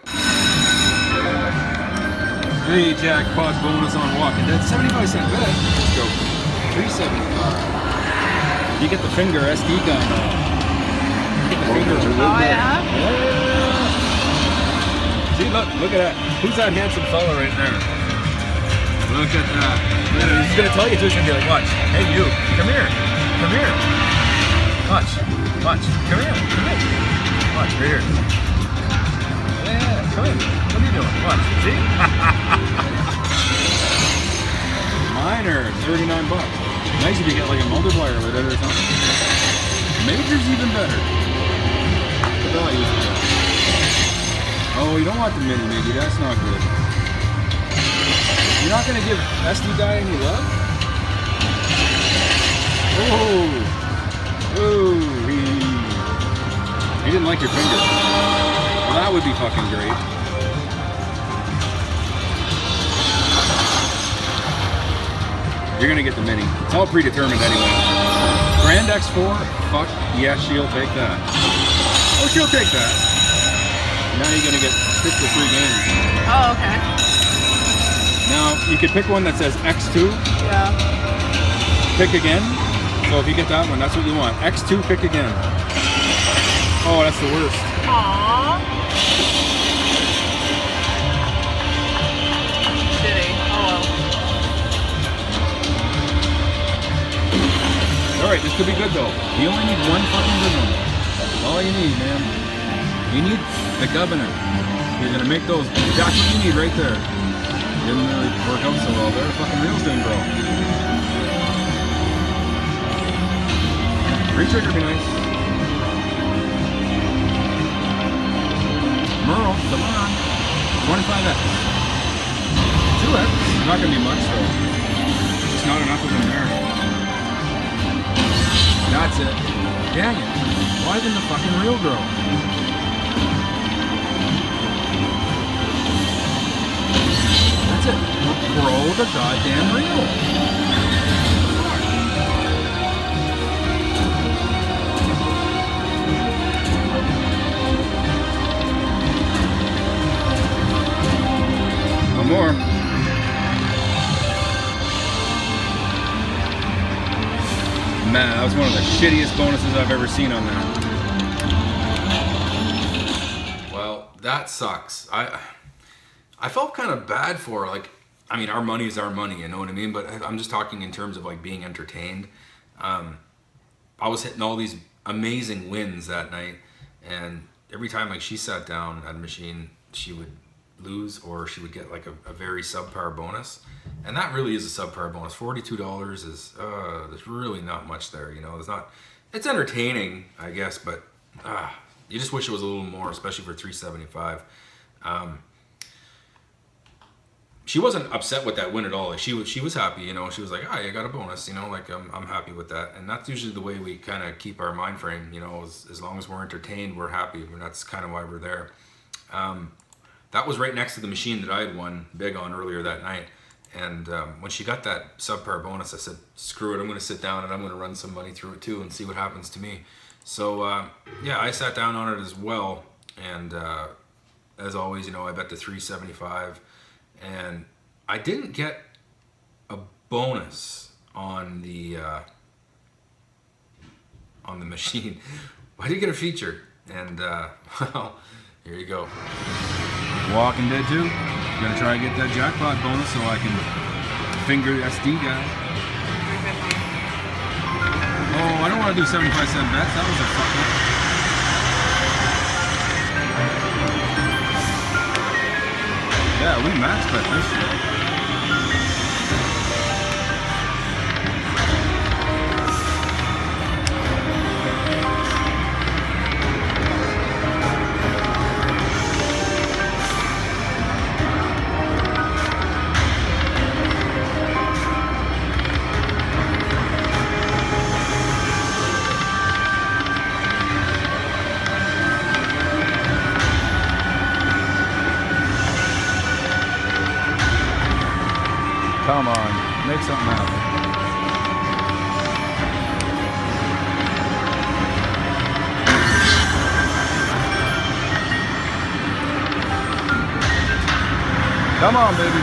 Hey, jackpot bonus on Walking Dead. 75-cent bet. Let's go. $375. You get the finger SD gun. You get the finger. Oh, yeah? See, look at that. Who's that handsome fella right there? Look at that. He's gonna tell you to. He's gonna be like, watch. Hey, you. Come here. Come here. Watch. Watch. Come here. Come here. Watch. Right here. Yeah. Come here. What are you doing? Watch. See? Minor. 39 bucks. Nice if you get like a multiplier with it or something. Major's even better. What do I use for that? Oh, you don't want the mini, maybe. That's not good. You're not going to give SD guy any love? Oh! Oh! He didn't like your finger. Well, that would be fucking great. You're going to get the mini. It's all predetermined anyway. Grand X4? Fuck yeah, she'll take that. Oh, she'll take that. Now you're gonna get 6 or 3 games. Oh, okay. Now you could pick one that says X2. Yeah. Pick again. So if you get that one, that's what you want. X2, pick again. Oh, that's the worst. Aww. Shitty. Oh well. Alright, this could be good though. You only need one fucking good one. That's all you need, man. You need the governor. You're gonna make those. That's what you need right there. Didn't really work out so well there. Fucking reels didn't grow. Retrigger would be nice. Merle, come on. 25X. 2X. Not gonna be much though. Just not enough of them there. That's it. Dang it. Why didn't the fucking reel grow? That's it. Grow the goddamn reel. No more. Map That was one of the shittiest bonuses I've ever seen on that. Well, that sucks. I felt kind of bad for her. Like, I mean, our money is our money, you know what I mean? But I'm just talking in terms of like being entertained. I was hitting all these amazing wins that night, and every time like she sat down at a machine, she would lose or she would get like a very subpar bonus, and that really is a subpar bonus. $42 is there's really not much there, you know. There's not. It's entertaining, I guess, but you just wish it was a little more, especially for $375. She wasn't upset with that win at all. Like she was happy, you know. She was like, I got a bonus, you know. Like I'm happy with that, and that's usually the way we kind of keep our mind frame, you know. As long as we're entertained, we're happy, and that's kind of why we're there. That was right next to the machine that I had won big on earlier that night, and when she got that subpar bonus, I said, screw it, I'm going to sit down and I'm going to run some money through it too and see what happens to me. So yeah, I sat down on it as well, and as always, you know, I bet the $375. And I didn't get a bonus on the machine. I did get a feature, and well, here you go. Walking Dead 2. Gonna try and get that jackpot bonus so I can finger the SD guy. Oh, I don't want to do 75-cent bets. That was a fuck up. Yeah, we max bet this shit. Come on, make something happen. Come on, baby.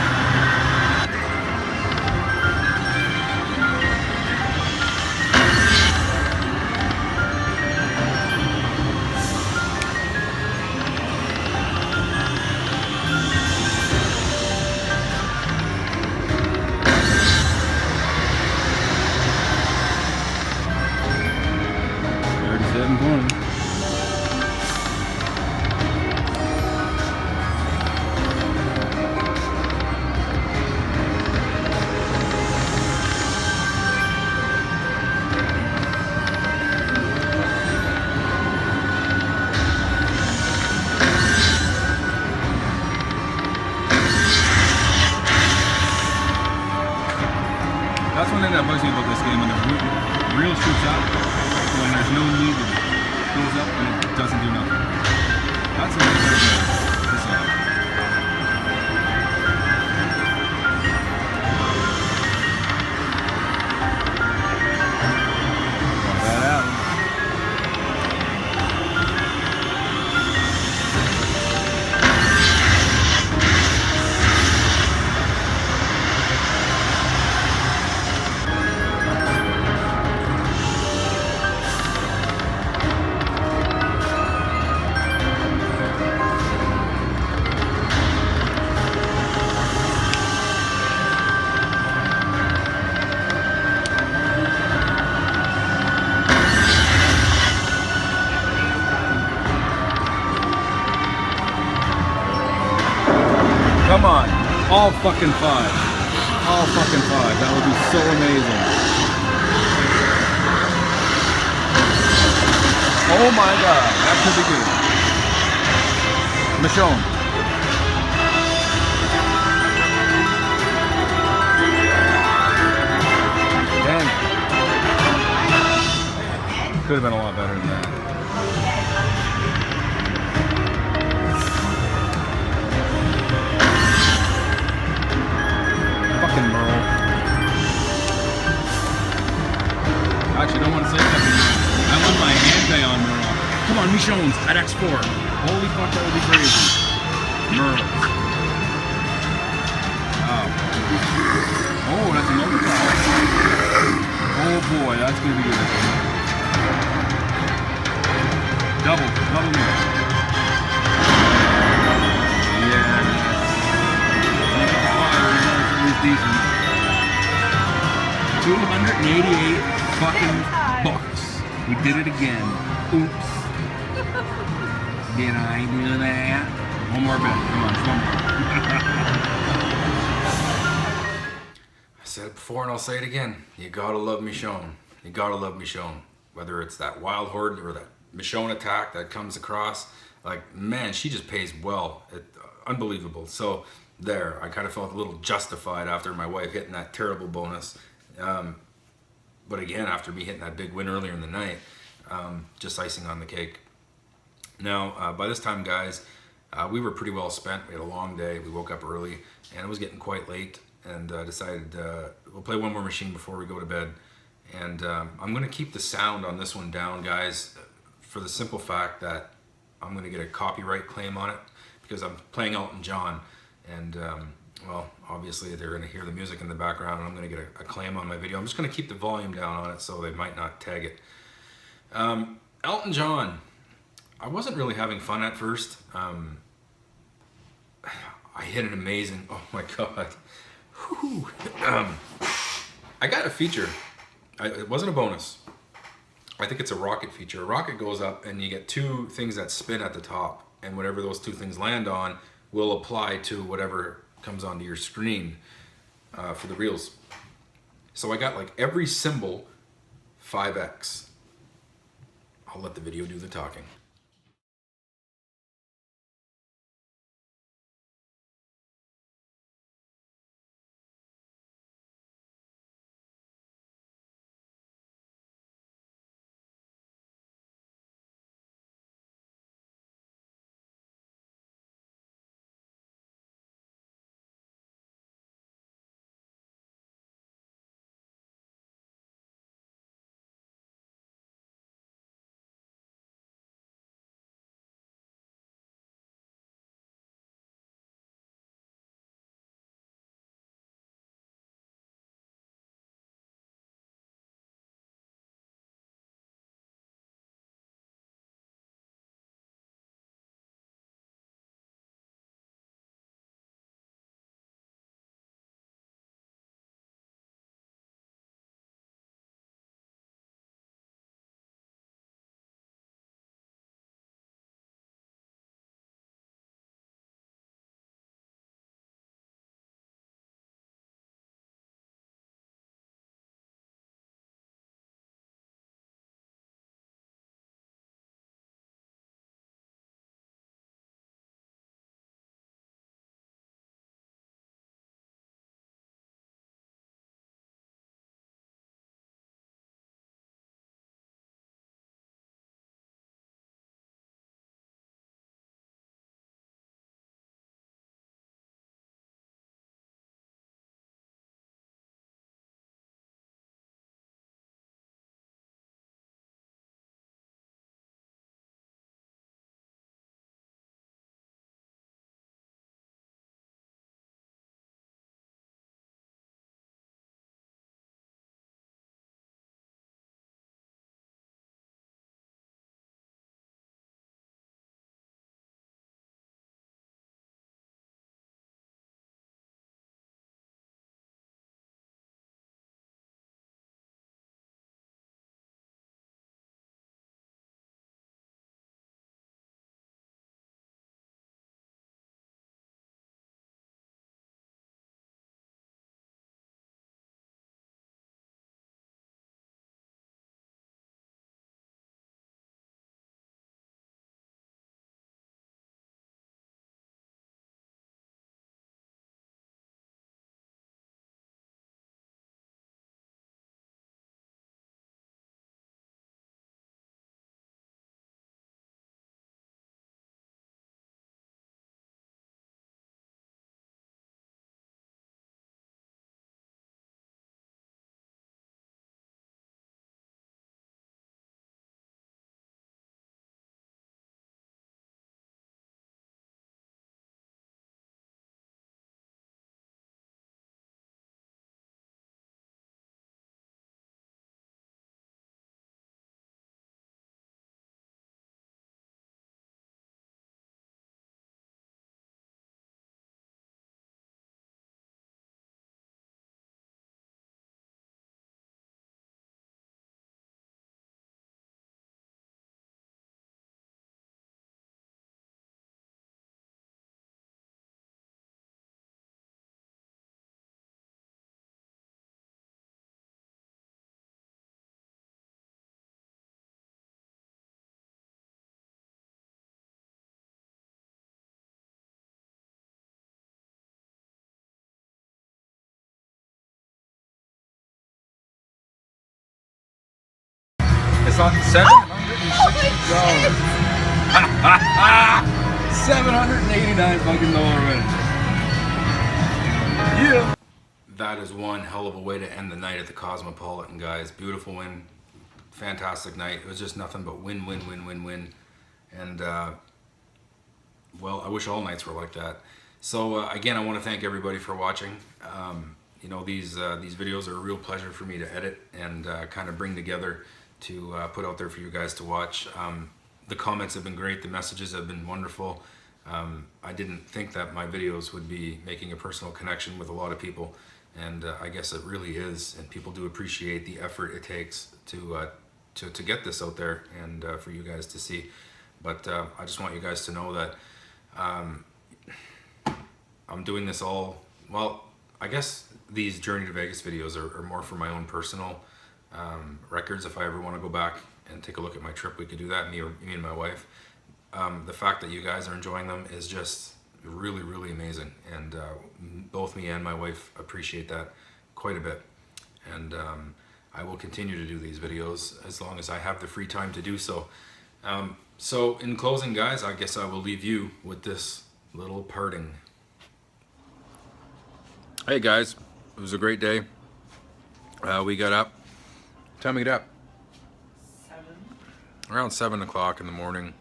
That's one thing that bugs me about this game, when the reel shoots up, when there's no need, it goes up and it doesn't do nothing. That's a little bit of this one. Want that out. Come on, all fucking five. All fucking five. That would be so amazing. Oh my god, that could be good. Michonne. Damn it. Could have been a lot better than that. Fucking Merle. Actually, I don't want to say fucking Merle. I want my hand pay on Merle. Come on, Michonne's at X4. Holy fuck, that would be crazy. Merle. Wow. Oh, that's a multiplier. Oh boy, that's gonna be good. Double mix. Yeah. At least decent. 288 fucking bucks. We did it again. Oops. Did I do that? One more bet. Come on, one more. I said it before and I'll say it again. You gotta love Michonne. You gotta love Michonne. Whether it's that wild horde or that Michonne attack that comes across, like, man, she just pays well. Unbelievable. So there, I kind of felt a little justified after my wife hitting that terrible bonus. But again, after me hitting that big win earlier in the night, just icing on the cake. Now, by this time, guys, we were pretty well spent. We had a long day. We woke up early, and it was getting quite late, and decided we'll play one more machine before we go to bed. And I'm going to keep the sound on this one down, guys, for the simple fact that I'm going to get a copyright claim on it because I'm playing Elton John. And, well, obviously they're going to hear the music in the background, and I'm going to get a claim on my video. I'm just going to keep the volume down on it so they might not tag it. Elton John. I wasn't really having fun at first. I hit an amazing, oh my God. Whew. I got a feature. It wasn't a bonus. I think it's a rocket feature. A rocket goes up and you get two things that spin at the top, and whatever those two things land on will apply to whatever comes onto your screen for the reels. So I got like every symbol 5x. I'll let the video do the talking. Vegas on $760. 789 fucking dollar win. Yeah. That is one hell of a way to end the night at the Cosmopolitan, guys. Beautiful win, fantastic night. It was just nothing but win, win, win, win, win. And well, I wish all nights were like that. So again, I want to thank everybody for watching. You know, these videos are a real pleasure for me to edit and kind of bring together to put out there for you guys to watch. The comments have been great. The messages have been wonderful. I didn't think that my videos would be making a personal connection with a lot of people, and I guess it really is. And people do appreciate the effort it takes to get this out there and for you guys to see. But I just want you guys to know that I'm doing this all, well, I guess these Journey to Vegas videos are more for my own personal records. If I ever want to go back and take a look at my trip, we could do that, me and my wife. The fact that you guys are enjoying them is just really, really amazing. And both me and my wife appreciate that quite a bit. And I will continue to do these videos as long as I have the free time to do so. So in closing, guys, I guess I will leave you with this little parting. Hey guys, it was a great day. We got up. What time we get up? Around 7 o'clock in the morning,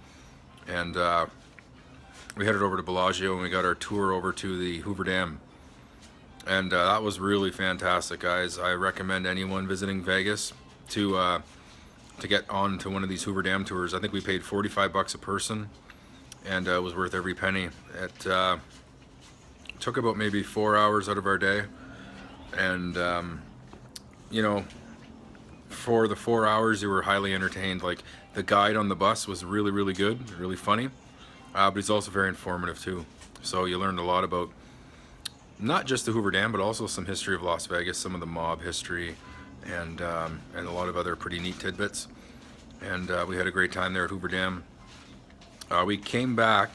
and we headed over to Bellagio and we got our tour over to the Hoover Dam, and that was really fantastic, guys. I recommend anyone visiting Vegas to get on to one of these Hoover Dam tours. I think we paid $45 a person, and it was worth every penny. It took about maybe 4 hours out of our day, and you know, for the 4 hours you were highly entertained. Like, the guide on the bus was really, really good, really funny, but he's also very informative too. So you learned a lot about not just the Hoover Dam, but also some history of Las Vegas, some of the mob history, and a lot of other pretty neat tidbits. And we had a great time there at Hoover Dam. We came back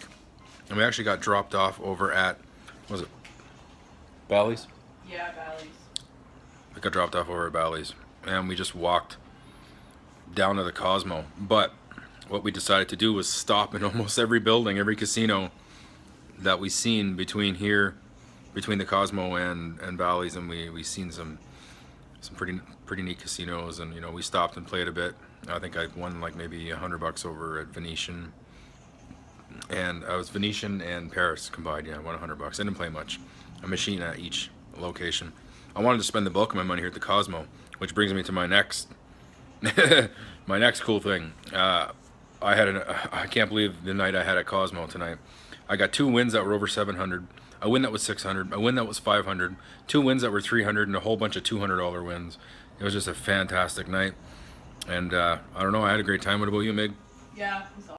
and we actually got dropped off over at, what was it, Bally's? Yeah, Bally's. We got dropped off over at Bally's, and we just walked down to the Cosmo. But what we decided to do was stop in almost every building, every casino that we seen between here, between the Cosmo and Bally's, and we seen some pretty neat casinos. And you know, we stopped and played a bit. I think I won like maybe $100 over at Venetian, and I was Venetian and Paris combined. Yeah, I won $100. I didn't play much. A machine at each location. I wanted to spend the bulk of my money here at the Cosmo, which brings me to my next my next cool thing. I can't believe the night I had at Cosmo tonight. I got 2 wins that were over 700, a win that was 600, a win that was 500, 2 wins that were 300, and a whole bunch of $200 wins. It was just a fantastic night, and I don't know, I had a great time. What about you, Mig? Yeah, it was awesome.